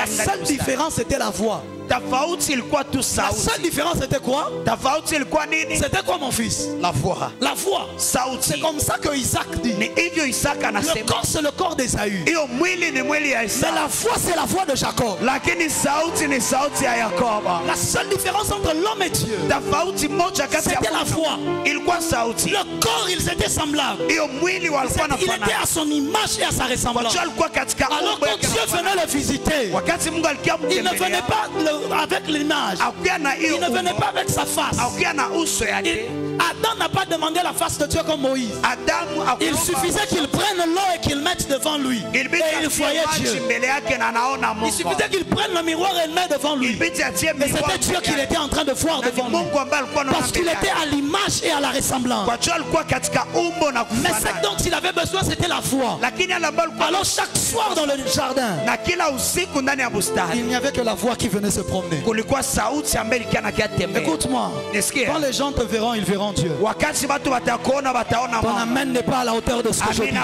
seule différence était la voix. La seule différence c'était quoi? C'était quoi mon fils? La voix. La voix. C'est comme ça que Isaac dit. Le corps c'est le corps d'Ésaü. Mais la voix c'est la voix de Jacob. La seule différence entre l'homme et Dieu, c'était la voix. Le corps ils étaient semblables. Il était à son image et à sa ressemblance. Alors quand Dieu venait le visiter, il ne venait pas avec l'image. Il ne venait pas avec sa face. Adam n'a pas demandé la face de Dieu comme Moïse. Il suffisait qu'il prenne l'eau et qu'il mette devant lui. Et il voyait Dieu. Il suffisait qu'il prenne le miroir et le mette devant lui. Et c'était Dieu qu'il était en train de voir devant lui. Parce qu'il était à l'image et à la ressemblance. Mais ce dont il avait besoin c'était la foi. Alors chaque soir dans le jardin, il n'y avait que la voix qui venait se promener. Écoute-moi, quand les gens te verront, ils verront Dieu. Ton amen n'est pas à la hauteur de ce que je dis. Je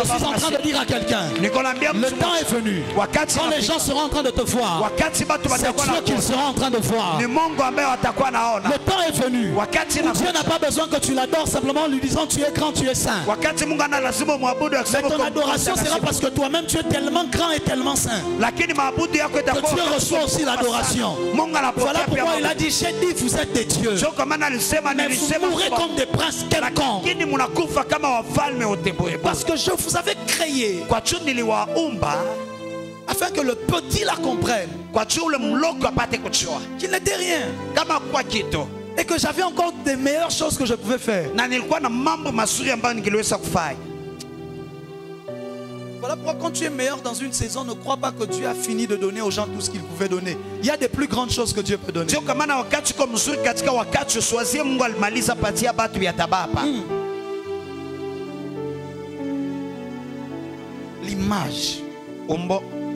suis en train de dire à quelqu'un, le temps est venu. Quand les gens seront en train de te voir, c'est Dieu qu'ils seront en train de voir. Le temps est venu. Dieu n'a pas besoin que tu l'adores simplement en lui disant tu es grand, tu es saint. Mais ton adoration sera parce que toi-même tu es tellement grand et tellement saint que Dieu reçoit aussi l'adoration. Voilà pourquoi il a dit j'ai dit vous êtes des dieux, mais vous mourrez comme des princes quelconques. Parce que je vous avais créé afin que le petit la comprenne qu'il n'était rien et que j'avais encore des meilleures choses que je pouvais faire. Voilà pourquoi quand tu es meilleur dans une saison, ne crois pas que Dieu a fini de donner aux gens tout ce qu'il pouvait donner. Il y a des plus grandes choses que Dieu peut donner. L'image,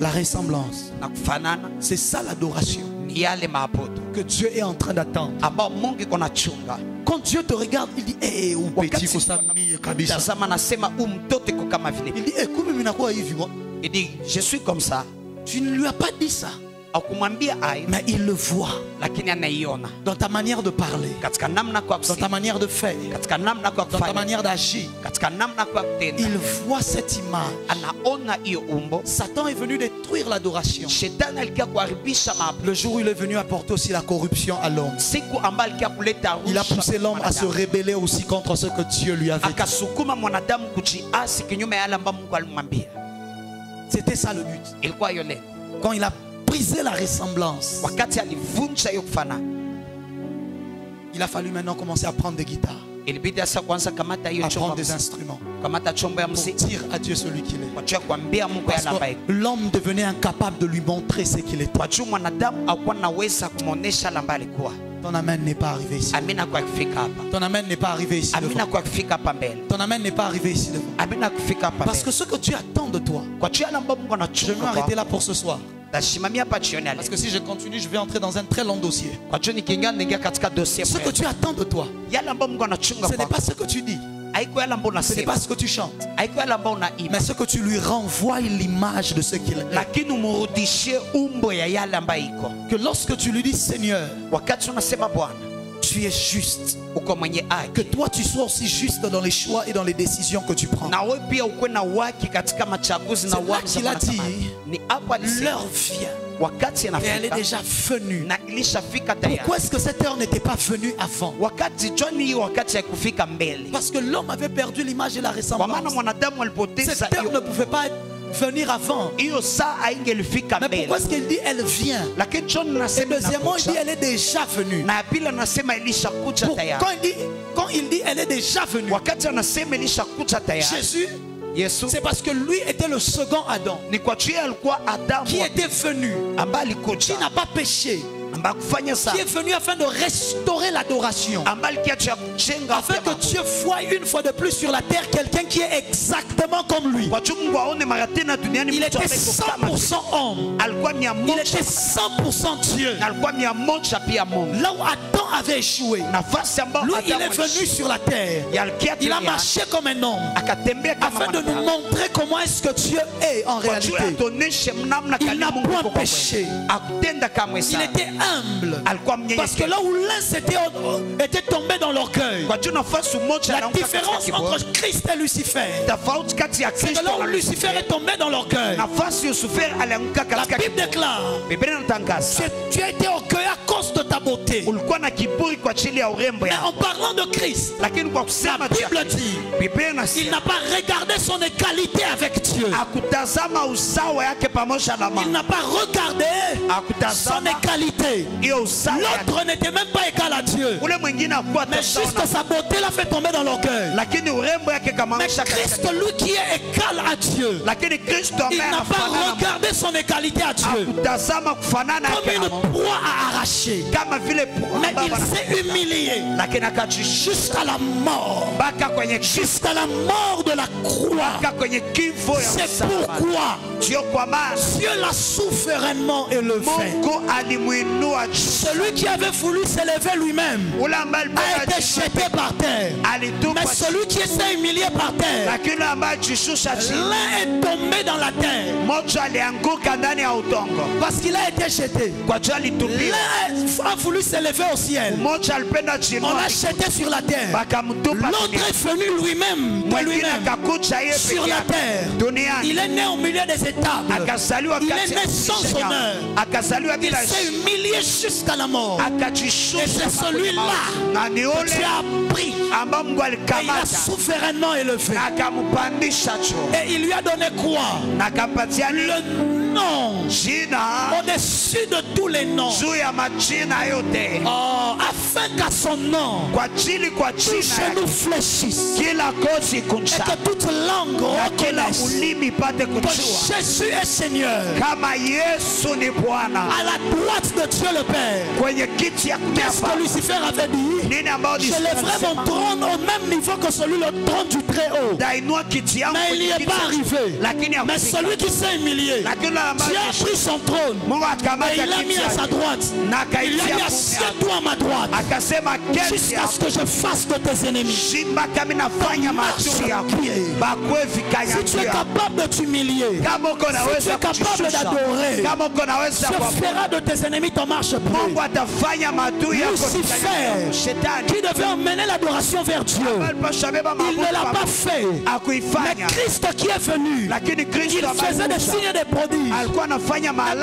la ressemblance, c'est ça l'adoration que Dieu est en train d'attendre. Quand Dieu te regarde, il dit hey, petit, il dit je suis comme ça. Tu ne lui as pas dit ça. mais il le voit dans ta manière de parler, dans ta manière de faire, dans ta manière d'agir. Il voit cette image. Satan est venu détruire l'adoration. Le jour où il est venu apporter aussi la corruption à l'homme, il a poussé l'homme à se rebeller aussi contre ce que Dieu lui avait dit. C'était ça le but. Quand il a brisé la ressemblance, il a fallu maintenant commencer à prendre des guitares, à prendre des instruments pour dire à Dieu celui qu'il est. Parce que l'homme devenait incapable de lui montrer ce qu'il était. Ton amen n'est pas arrivé ici. Ton amen n'est pas arrivé ici devant. Ton amen n'est pas arrivé ici devant. Parce que ce que Dieu attend de toi, je vais m'arrêter là pour ce soir. Parce que si je continue, je vais entrer dans un très long dossier. Ce que Dieu attend de toi, ce n'est pas ce que tu dis, ce n'est pas ce que tu chantes, mais ce que tu lui renvoies l'image de ce qu'il est. Que lorsque tu lui dis Seigneur, tu es juste, que toi tu sois aussi juste dans les choix et dans les décisions que tu prends. C'est là qu'il a dit, l'heure vient et elle est déjà venue. Pourquoi est-ce que cette heure n'était pas venue avant? Parce que l'homme avait perdu l'image et la ressemblance. Cette heure ne pouvait pas venir avant. Mais pourquoi est-ce qu'il dit elle vient? Et deuxièmement, il dit elle est déjà venue. Quand il dit elle est déjà venue, Jésus, c'est parce que lui était le second Adam, qui était venu, qui n'a pas péché, qui est venu afin de restaurer l'adoration, afin que Dieu voie une fois de plus sur la terre quelqu'un qui est exactement comme lui. Il était 100% homme, il était 100% Dieu. Là où Adam avait échoué, lui il est venu sur la terre, il a marché comme un homme afin de nous montrer comment est-ce que Dieu est en réalité. Il n'a point péché, il était humble, parce que là où l'un était tombé dans l'orgueil, la différence entre Christ et Lucifer, c'est que là où Lucifer est tombé dans l'orgueil, la Bible déclare, tu as été orgueilleux à cause de ta beauté. Mais en parlant de Christ, la Bible dit, il n'a pas regardé son égalité avec Dieu, il n'a pas regardé son égalité. L'autre n'était même pas égal à Dieu, mais juste sa beauté l'a fait tomber dans l'orgueil. Mais Christ, lui qui est égal à Dieu, il n'a pas regardé son égalité à Dieu comme une proie à arracher, mais il s'est humilié jusqu'à la mort, jusqu'à la mort de la croix. C'est pourquoi Dieu l'a souverainement élevé. Celui qui avait voulu s'élever lui-même a été jeté par terre, mais celui qui s'est humilié par terre, l'un est tombé dans la terre parce qu'il a été jeté. L'un a voulu s'élever au ciel, on l'a jeté sur la terre. L'autre est venu lui-même sur la terre. Il est né au milieu des étables, il est né sans honneur, il s'est humilié jusqu'à la mort. Et c'est celui-là que Dieu a pris et il a souverainement élevé. Et il lui a donné quoi? Le nom au-dessus de tous les noms, afin qu'à son nom tout genou fléchisse et que toute langue reconnaisse que Jésus est Seigneur. À la droite de Dieu le Père, qu'est-ce que Lucifer avait dit? Je lèverai mon trône au même niveau que celui le trône du Très-Haut. haut. Mais il n'y est pas arrivé. Mais celui qui s'est humilié, Dieu a pris son trône et il l'a mis à sa droite. Il l'a mis à siège-toi à ma droite jusqu'à ce que je fasse de tes ennemis. Si tu es capable de t'humilier, si tu es capable d'adorer, ce fera de tes ennemis ton marche-pied. Lucifer, qui devait emmener l'adoration vers Dieu, il ne l'a pas fait. Mais Christ qui est venu, il faisait des signes et des prodiges.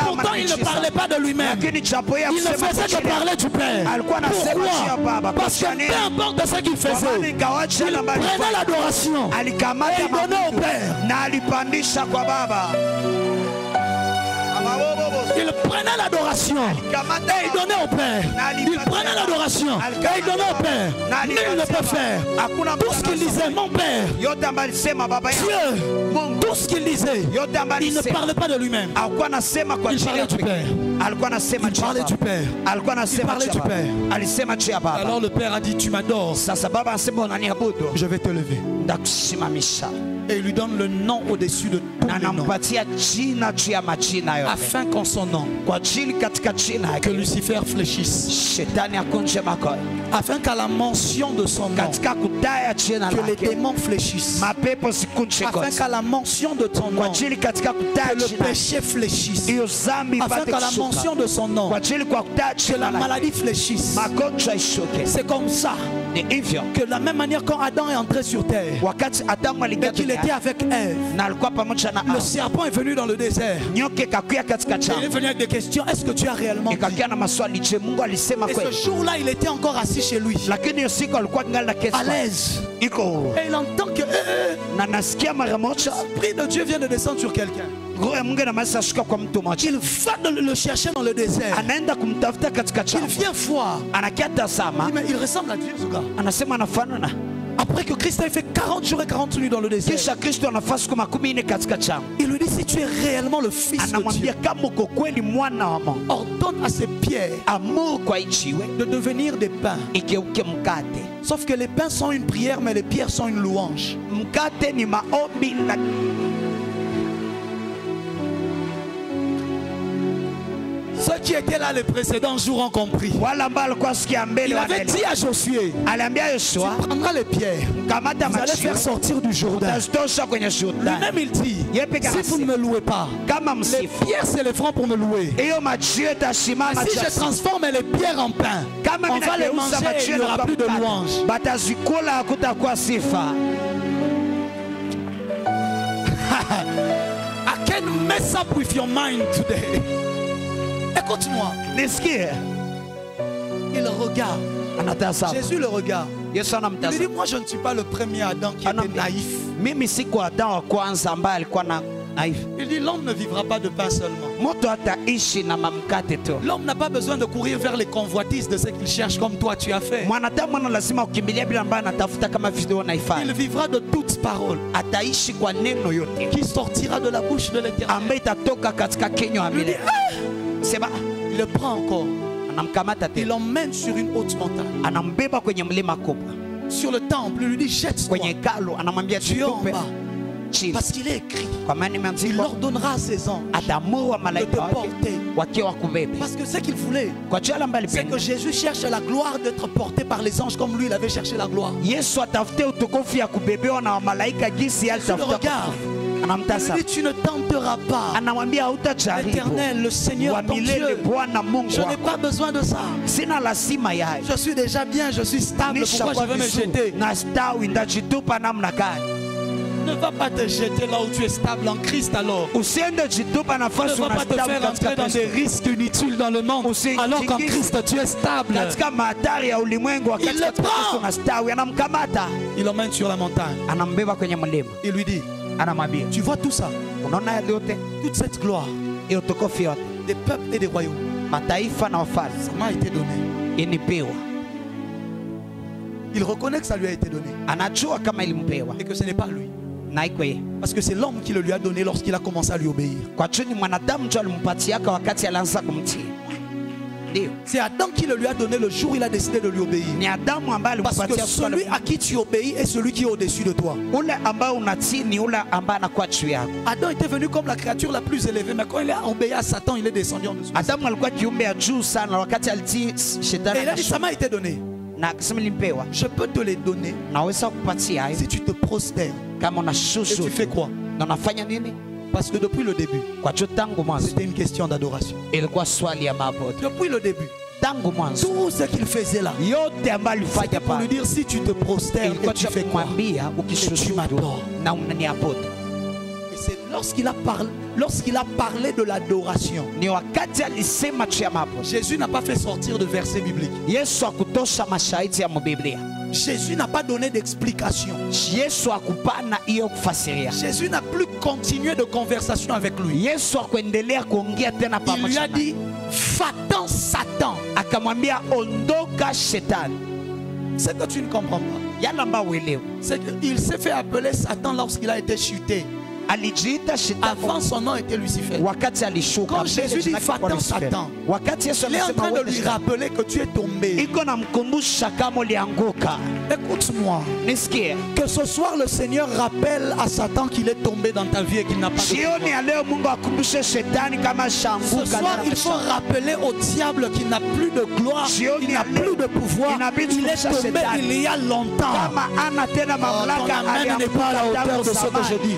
Pourtant il ne parlait pas de lui-même. Il ne faisait que parler du Père. Pourquoi? Parce que peu importe ce qu'il faisait, il prenait l'adoration et il donnait au Père. Il prenait l'adoration et il donnait au Père. Il prenait l'adoration et il donnait au Père. Nul ne peut faire tout ce qu'il disait. Mon Père, Dieu, tout ce qu'il disait, il ne parlait pas de lui-même. Il parlait du Père. Il parlait du Père. Il parlait du Père. Alors le Père a dit, tu m'adores, je vais te lever. Et il lui donne le nom au-dessus de tous les noms, afin qu'en son nom, que Lucifer fléchisse, afin qu'à la mention de son nom, que les démons fléchissent, afin qu'à la mention de ton nom, que le péché fléchisse, afin qu'à la mention de son nom, que la maladie fléchisse. C'est comme ça que de la même manière quand Adam est entré sur terre et qu'il était avec Ève, le serpent est venu dans le désert et il est venu avec des questions. Est-ce que tu as réellement dit? Et ce jour-là il était encore assis chez lui à l'aise et il entend que l'Esprit de Dieu vient de descendre sur quelqu'un. Il va le chercher dans le désert. Il vient voir. Mais il ressemble à Dieu ce gars. Après que Christ a fait 40 jours et 40 nuits dans le désert, il lui dit, si tu es réellement le Fils de Dieu, ordonne à ces pierres de devenir des pains. Sauf que les pains sont une prière, mais les pierres sont une louange. Ceux qui étaient là les précédents jours ont compris. Il avait dit à Josué, tu prendras les pierres, vous allez faire sortir du Jourdain. Lui-même il dit, si vous ne me louez pas, les pierres s'élèveront pour me louer. Si je transforme les pierres en pain, on va les manger et il n'y aura plus de louange. I can mess up with your mind today. Écoute-moi. Il regarde. Jésus le regarde. Il lui dit, moi je ne suis pas le premier Adam qui était naïf. Il dit, l'homme ne vivra pas de pain seulement. L'homme n'a pas besoin de courir vers les convoitises de ce qu'il cherche comme toi tu as fait. Il vivra de toute parole qui sortira de la bouche de l'Éternel. Il le prend encore. Il l'emmène sur une haute montagne. Sur le temple, il lui dit, jette-toi Dieu en bas. Parce qu'il est écrit, il ordonnera à ses anges de te porter. Parce que ce qu'il voulait, c'est que Jésus cherche la gloire d'être porté par les anges comme lui il avait cherché la gloire. Jésus le regarde. Il dit, tu ne tenteras pas l'Éternel, le Seigneur ton Dieu. Je n'ai pas besoin de ça. Je suis déjà bien, je suis stable. Pourquoi je veux me jeter? Ne va pas te jeter là où tu es stable en Christ alors. Ne va pas te faire entrer dans des risques inutiles dans le monde alors qu'en Christ tu es stable. Il le prend. Il l'emmène sur la montagne. Il lui dit, tu vois tout ça, toute cette gloire des peuples et des royaumes, ça m'a été donné. Il reconnaît que ça lui a été donné et que ce n'est pas lui. Parce que c'est l'homme qui le lui a donné lorsqu'il a commencé à lui obéir. C'est Adam qui le lui a donné le jour où il a décidé de lui obéir. Parce que celui à qui tu obéis est celui qui est au-dessus de toi. Adam était venu comme la créature la plus élevée, mais quand il a obéi à Satan, il est descendu en dessous. Et il a dit, ça m'a été donné. Je peux te les donner si tu te prostères. Et tu fais quoi? Parce que depuis le début, c'était une question d'adoration. Depuis le début, tout ce qu'il faisait là, c'était pour lui dire, si tu te prostères, et tu fais quoi? Et tu m'adores. Et c'est lorsqu'il a parlé de l'adoration, Jésus n'a pas fait sortir de versets bibliques. Jésus n'a pas donné d'explication. Jésus n'a plus continué de conversation avec lui. Il lui a dit, va-t'en Satan. C'est que tu ne comprends pas. C'est qu'il s'est fait appeler Satan lorsqu'il a été chuté. Avant, son nom était Lucifer. Quand Jésus dit va-t'en Satan, il est en train de lui rappeler que tu es tombé. Écoute-moi, que ce soir le Seigneur rappelle à Satan qu'il est tombé dans ta vie et qu'il n'a pas de gloire. Ce soir il faut rappeler au diable qu'il n'a plus de gloire, qu'il n'a plus de pouvoir. Il est tombé il y a longtemps. Ton amen n'est pas à la hauteur de ce que je dis.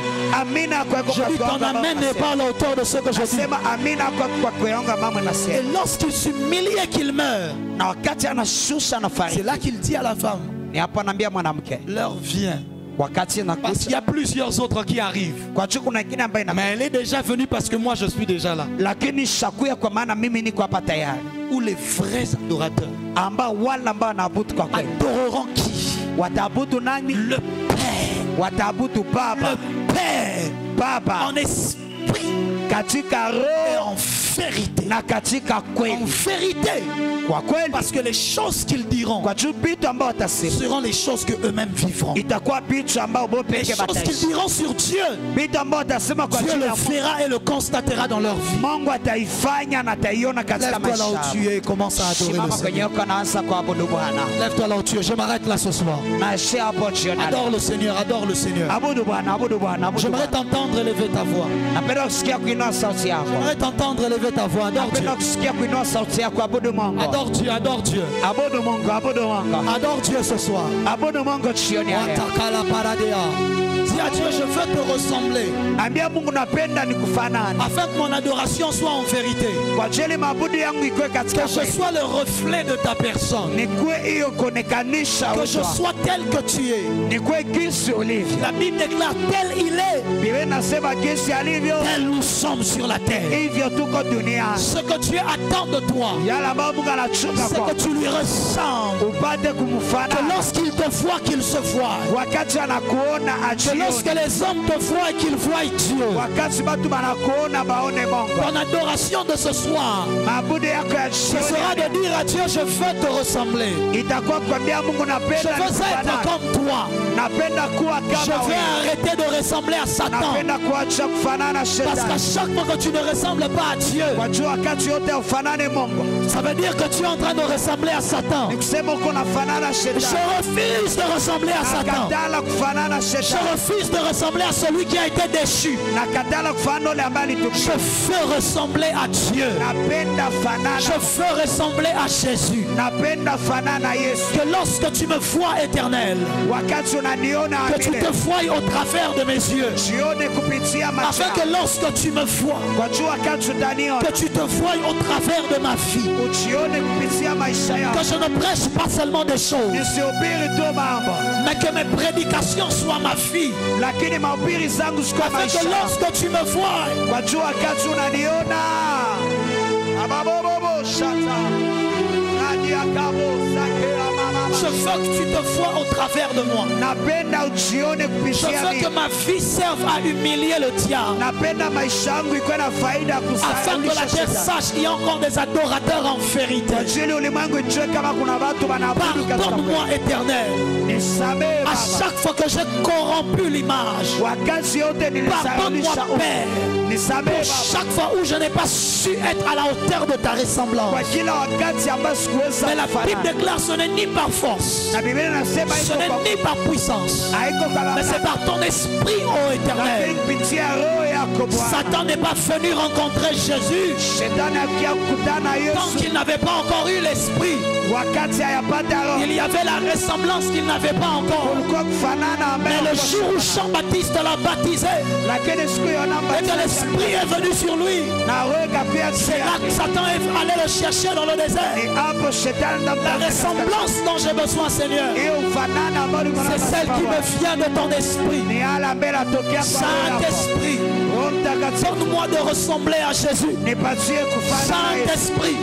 Je dis ton amen n'est pas à la hauteur de ce que je dis. Et lorsqu'il s'humilie et qu'il meurt, c'est là qu'il dit à la femme, l'heure vient. Parce qu'il y a plusieurs autres qui arrivent. Mais elle est déjà venue parce que moi je suis déjà là. Où les vrais adorateurs adoreront qui? Le Père. Le Père. En esprit et en vérité. En vérité. Parce que les choses qu'ils diront seront les choses qu'eux-mêmes vivront. Les choses qu'ils diront sur Dieu, Dieu le verra et le constatera dans leur vie. Lève-toi là où tu es et commence à adorer le Seigneur. Lève-toi là où tu es. Je m'arrête là ce soir. Adore le Seigneur, adore le Seigneur. J'aimerais t'entendre élever ta voix. J'aimerais t'entendre élever ta voix. Adore Dieu. Adore Dieu, adore Dieu. Adore Dieu ce soir. Dis à Dieu, je veux te ressembler. Afin que mon adoration soit en vérité. Que je sois le reflet de ta personne. Que je sois tel que tu es. La Bible déclare tel il est. Tel nous sommes sur la terre. Ce que Dieu attend de toi, c'est que tu lui ressembles. Que lorsqu'il te voit, qu'il se voit. Que lorsque les hommes te voient et qu'ils voient Dieu. Ton adoration de ce soir, ce sera de dire à Dieu, je veux te ressembler. Je veux être comme toi. Je vais arrêter de ressembler à Satan. Parce qu'à chaque fois que tu ne ressembles pas à Dieu, ça veut dire que tu es en train de ressembler à Satan. Je refuse de ressembler à Satan. Je refuse de ressembler à celui qui a été déchu. Je veux ressembler à Dieu. Je veux ressembler à Jésus. Que lorsque tu me vois, Éternel, que tu te voies au travers de mes yeux. Afin que lorsque tu me vois, que tu te voies au travers de ma vie. Que je ne prêche pas seulement des choses, mais que mes prédications soient ma vie. Afin que lorsque tu me vois, je veux que tu te vois au travers de moi. Je veux que ma vie serve à humilier le diable. Afin que la terre sache qu'il y a encore des adorateurs en vérité. Pardonne-moi, Éternel. À chaque fois que j'ai corrompu l'image, pardonne-moi, Père. Pour chaque fois où je n'ai pas su être à la hauteur de ta ressemblance. Mais la Bible déclare: ce n'est ni par force, ce n'est ni par puissance, mais c'est par ton esprit, ô Éternel. Satan n'est pas venu rencontrer Jésus tant qu'il n'avait pas encore eu l'esprit. Il y avait la ressemblance qu'il n'avait pas encore. Mais le jour où Jean-Baptiste l'a baptisé et que l'esprit est venu sur lui, c'est là que Satan est allé le chercher dans le désert. La ressemblance dont j'ai besoin, Seigneur, c'est celle qui me vient de ton esprit. Saint-Esprit, donne-moi de ressembler à Jésus. Saint-Esprit,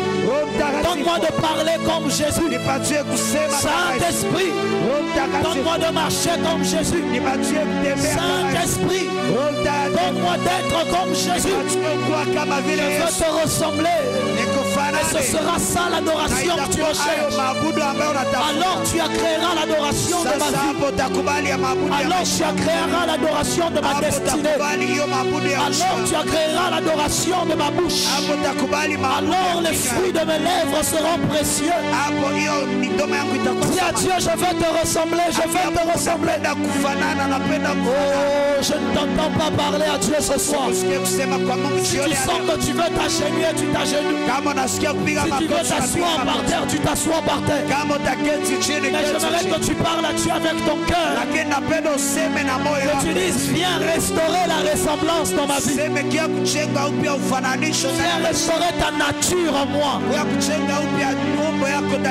donne-moi de parler comme Jésus. Saint-Esprit, donne-moi de marcher comme Jésus. Saint-Esprit, donne-moi d'être comme Jésus. Je veux te ressembler. Et ce sera ça l'adoration que tu recherches. Alors tu créeras l'adoration de ma vie. Alors tu créeras l'adoration de ma destinée. Alors tu créeras l'adoration de ma bouche. Alors les fruits de mes lèvres seront précieux. Dis à Dieu: je veux te ressembler, je veux te ressembler. Oh, je ne t'entends pas parler à Dieu ce soir. Si tu sens que tu veux t'agenouiller, tu t'agenouilles. Si tu veux t'asseoir par terre, tu t'assois par terre. Mais j'aimerais que tu parles à Dieu avec ton cœur. Que tu dises: viens restaurer la ressemblance dans ma vie. Viens restaurer ta nature en moi.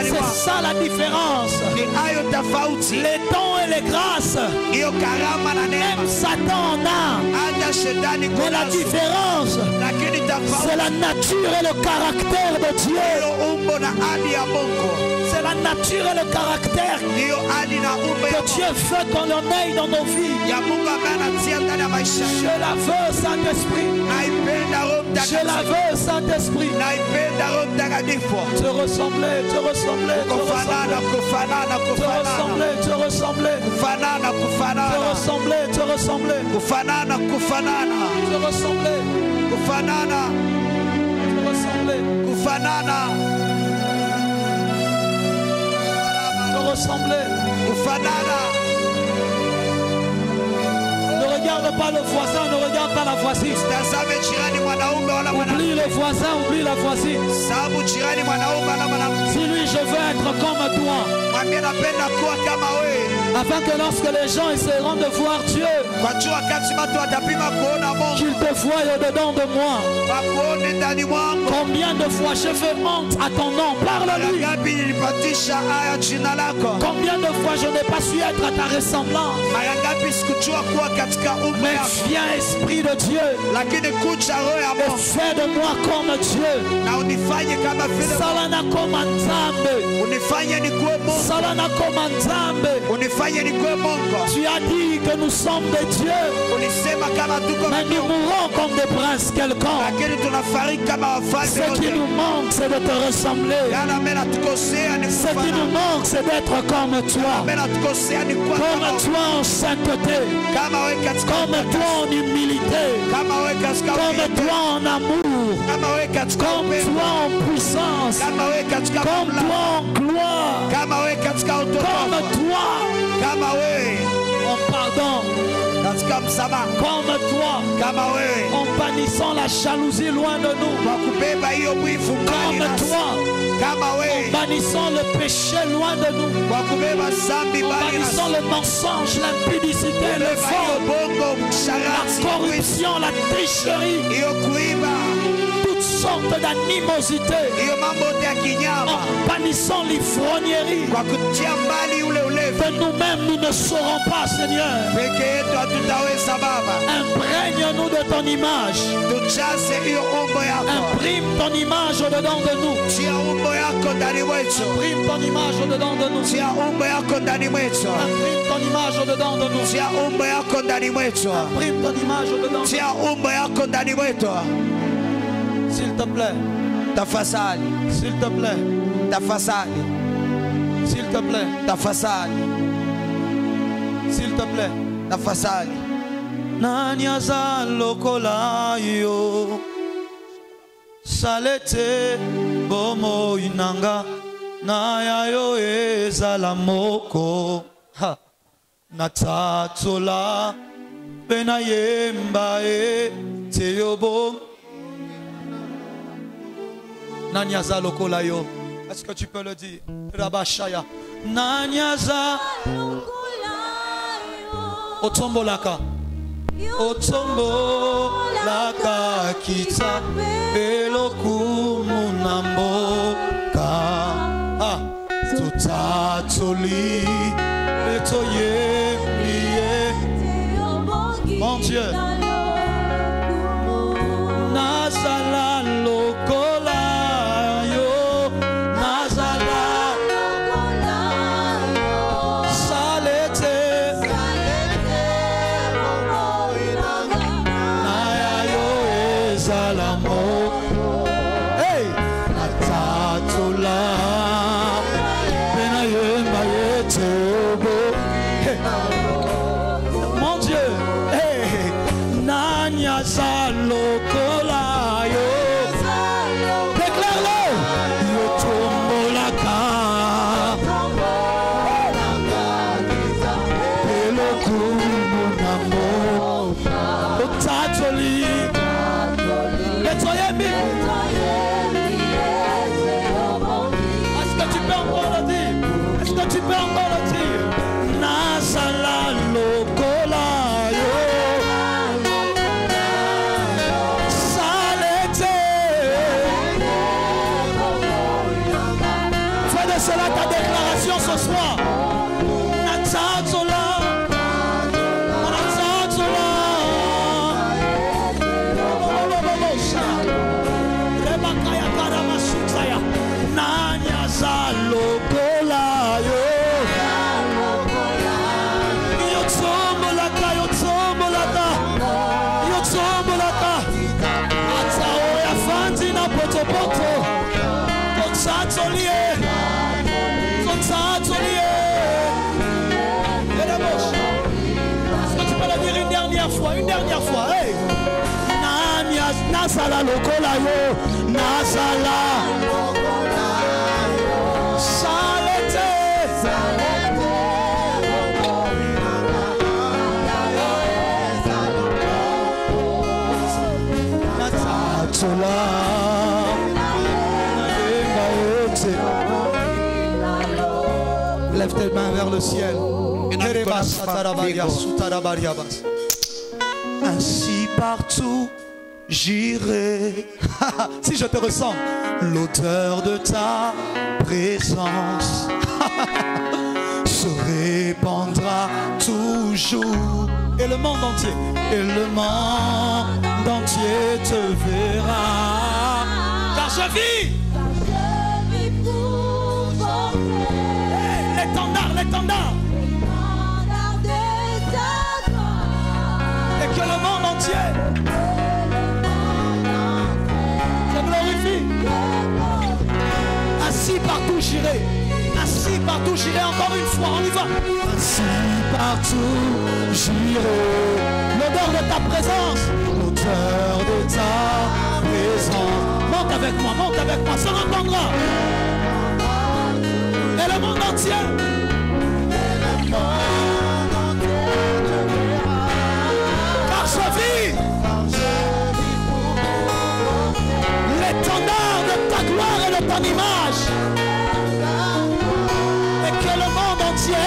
C'est ça la différence. Les dons et les grâces, même Satan en a. Mais la différence, c'est la nature et le caractère de Dieu. C'est la nature et le caractère que Dieu veut qu'on en ait dans nos vies. Je la veux, Saint-Esprit. Je la veux, Saint-Esprit. Te ressembler, te ressembler, te ressembler, te ressembler, te ressembler, te ressembler, te ressembler, te ressembler, ressembler. Ne regarde pas le voisin, ne regarde pas la voisine. Oublie le voisin, oublie la voisine. Dis-lui: je veux être comme toi. Afin que lorsque les gens essaieront de voir Dieu, qu'ils te voient au-dedans de moi. Combien de fois j'ai fait honte à ton nom? Parle-lui. Combien de fois je n'ai pas su être à ta ressemblance? Mais viens, Esprit de Dieu, et fais de moi comme Dieu. Salana comme Nzambe. Salana comme Nzambe. Tu as dit que nous sommes des dieux, mais nous mourrons comme des princes quelconques. Ce qui nous manque, c'est de te ressembler. Ce qui nous manque, c'est d'être comme toi. Comme toi en sainteté, comme toi en humilité, comme toi en amour, comme toi en puissance, comme toi en gloire, comme toi en pardon, comme toi en bannissant la jalousie loin de nous, comme toi en bannissant le péché loin de nous, en bannissant le mensonge, l'impudicité, le vol, la corruption, la tricherie, toutes sortes d'animosité, en bannissant l'ivrognerie. De nous-mêmes, nous ne saurons pas, Seigneur. Imprègne Remplis-nous de ton image. Imprime ton image au-dedans de nous. Imprime ton image au-dedans de nous. Imprime ton image au-dedans de nous. Imprime ton image au-dedans de nous. S'il te plaît. Ta façade. S'il te plaît. Ta façade. S'il te plaît. Ta façade. S'il te plaît. Ta façade. Nanyaza lokola yo salete bomo inanga na yo ezala moko natatola bena yemba teyobo Nanyaza lokola yo. Est-ce que tu peux le dire? Rabashaya Nanyaza Otombolaka Otombo laka kita beloku munamboka tutatoli etoye mon Dieu nazala lokola yo nazala salete hey, atatola, hey. Mon Dieu, hey, Nanya Salokola yo, déclare-le, yo tombolaka, pelokumunamo, otatoli. Est-ce que tu peux encore le dire? Est-ce que tu peux encore le dire? Nasala lokola yo salete. Fais de cela ta déclaration ce soir. Natatola. Une dernière fois, hey. Nasala lokola yo, nasala salete, natatola. Lève tes mains vers le ciel. Ainsi partout j'irai. Si je te ressens, l'odeur de ta présence se répandra toujours. Et le monde entier, te verra. Car je vis. Hey, l'étendard. Et que le monde entier te glorifie. Ainsi partout j'irai. Encore une fois, on y va. Ainsi partout j'irai. L'odeur de ta présence. Monte avec moi, ça m'entendra. Et le monde entier. Car je vis l'étendard de ta gloire et de ton image. Et que le monde entier,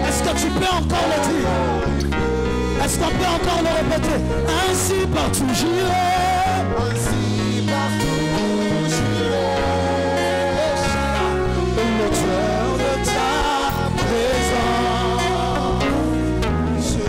Est-ce que tu peux encore le dire? Est-ce qu'on peut encore le répéter? Ainsi partout j'irai. L'odeur de ta présence se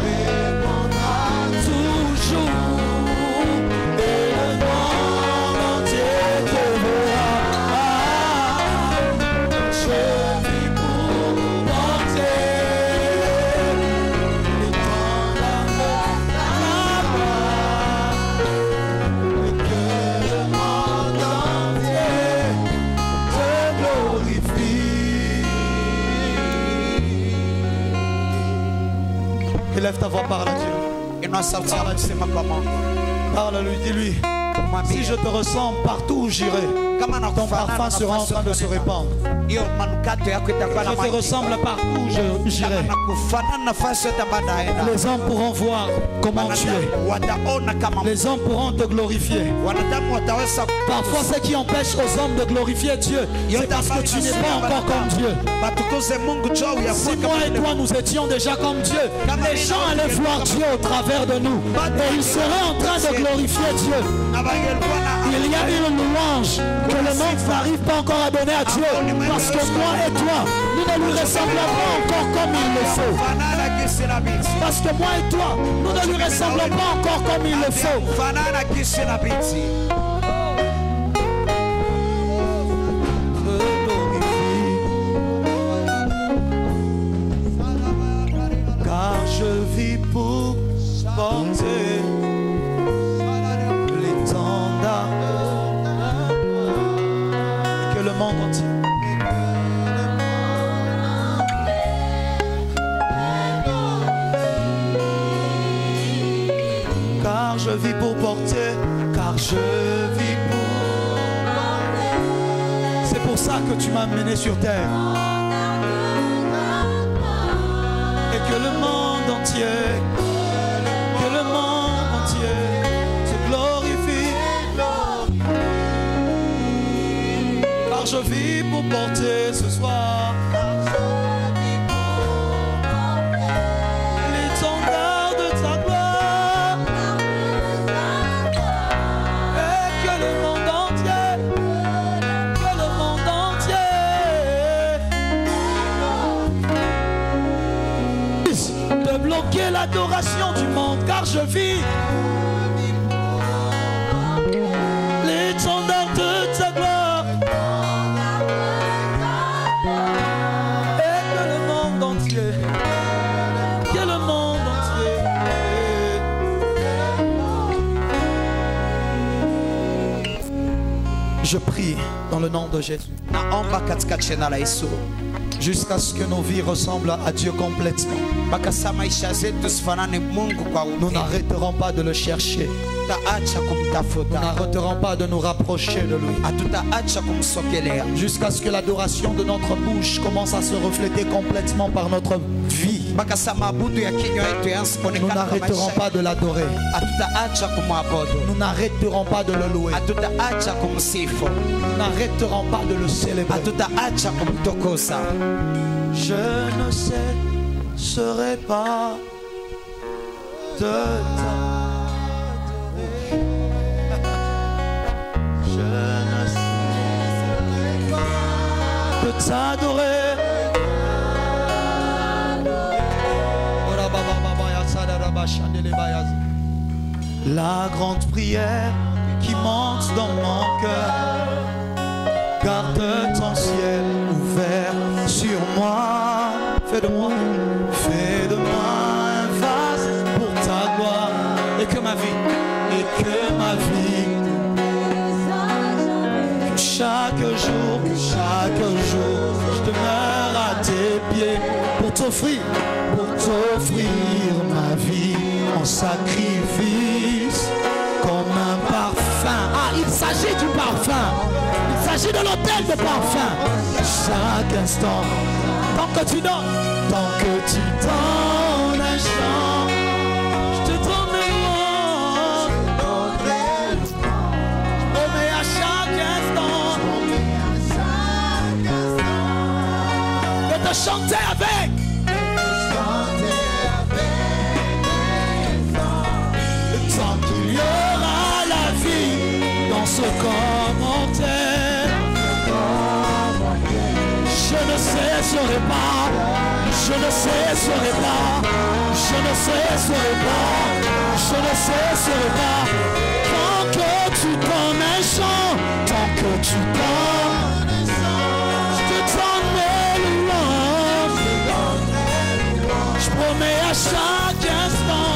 Élève ta voix, parle à Dieu. Parle-lui, dis-lui. Si je te ressemble partout où j'irai, ton parfum sera en train de se répandre. Je te ressemble partout où j'irai. Les hommes pourront voir comment tu es. Les hommes pourront te glorifier. Parfois, ce qui empêche aux hommes de glorifier Dieu, c'est parce que tu n'es pas encore comme Dieu. Si moi et toi nous étions déjà comme Dieu, les gens allaient voir Dieu au travers de nous et ils seraient en train de glorifier Dieu. Il y a une louange que le monde n'arrive pas encore à donner à Dieu, parce que moi et toi, nous ne lui ressemblons pas encore comme il le faut. Parce que moi et toi, nous ne lui ressemblons pas encore comme il le faut. Car je vis pour porter l'étendard que le monde entier. Car je vis pour porter, car je vis pour porter. C'est pour ça que tu m'as mené sur terre. Et que le monde entier, se glorifie. Car je vis pour porter ce soir l'étendard de ta gloire. Et que le monde entier de bloquer l'adoration du monde, car je vis l'étendard de ta gloire. Et que le monde entier, je prie dans le nom de Jésus, jusqu'à ce que nos vies ressemblent à Dieu complètement. Nous n'arrêterons pas de le chercher. Nous n'arrêterons pas de nous rapprocher de lui. Jusqu'à ce que l'adoration de notre bouche commence à se refléter complètement par notre vie. Nous n'arrêterons pas de l'adorer. Nous n'arrêterons pas de le louer. Nous n'arrêterons pas de le célébrer. Je ne cesserai pas de t'adorer. La grande prière qui monte dans mon cœur, garde ton ciel ouvert sur moi. Fais de moi un vase pour ta gloire, et que ma vie, que chaque jour, je demeure à tes pieds pour t'offrir ma vie en sacrifice comme un parfum. Ah, il s'agit du parfum. Il s'agit de l'autel de parfum. Chaque instant, tant que tu donnes un chant, je te donne mais à chaque instant de te chanter avec. Tant qu'il y aura la vie dans ce commentaire, je ne cesserai pas, tant que tu donnes un chant, je te donne mes louanges, je promets à chaque instant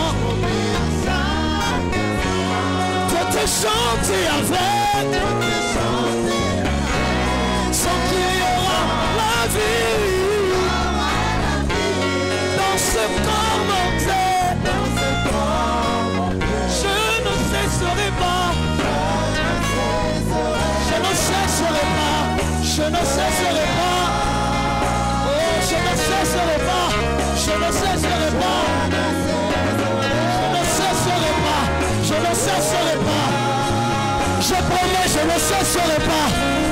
de te chanter avec, sans qu'il y aura la vie dans ce corps mortel. cesserai pas. Je ne cesserai pas. Je ne cesserai pas. Je promets, je ne cesserai pas.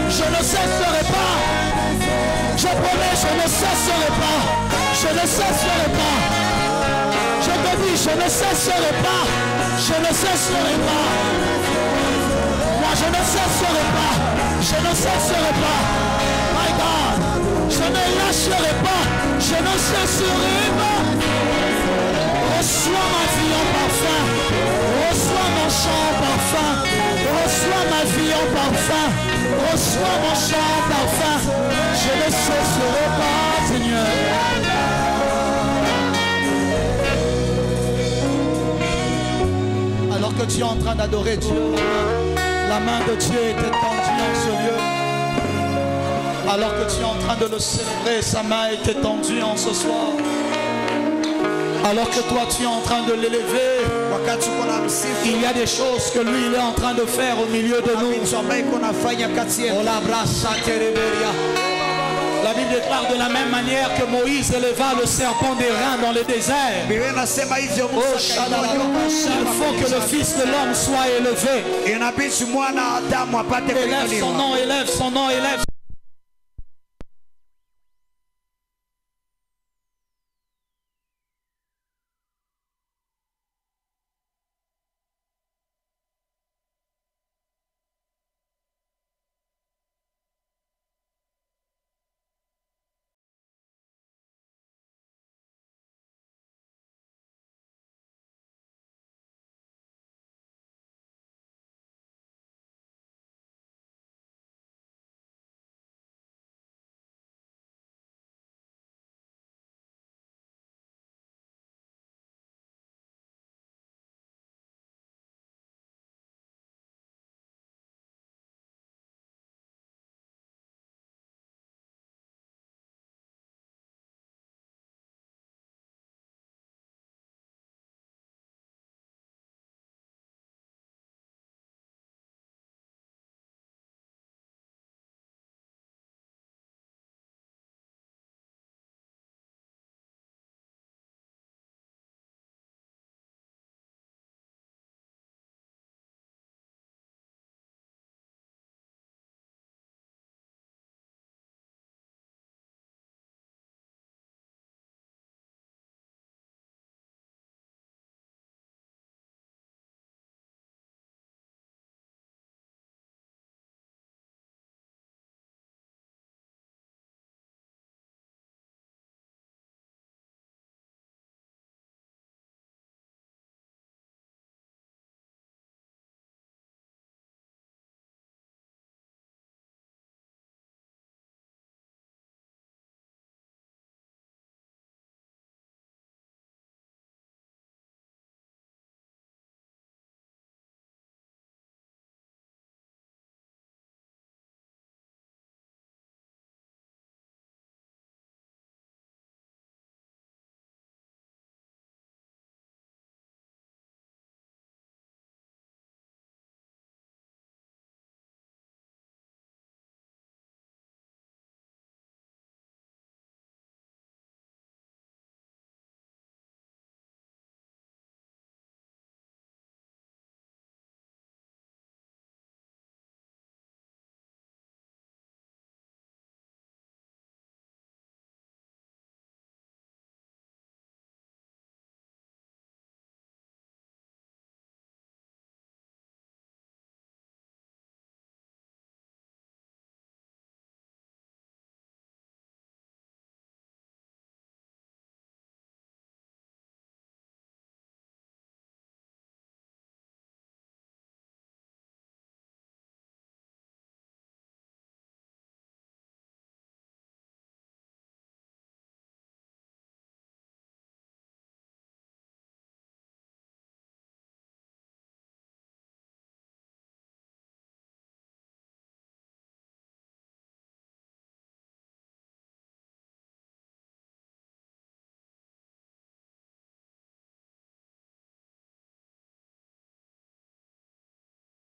Je ne cesserai pas. Je promets, je ne cesserai pas. Je ne cesserai pas. Je te dis, je ne cesserai pas. Je ne cesserai pas. Moi, je ne cesserai pas. Je ne cesserai pas. My God. Je ne lâcherai pas. Je ne cesserai pas. Reçois ma vie en parfum. Reçois mon chant en parfum. Reçois ma vie en parfum. Reçois mon chant en parfum. Je ne cesserai pas, Seigneur. Alors que tu es en train d'adorer Dieu, la main de Dieu est étendue en ce lieu. Alors que tu es en train de le célébrer, sa main est étendue en ce soir. Alors que toi tu es en train de l'élever, il y a des choses que lui il est en train de faire au milieu de nous. La Bible déclare de la même manière que Moïse éleva le serpent des reins dans le désert. Il faut que le Fils de l'homme soit élevé. Élève son nom, élève son nom, élève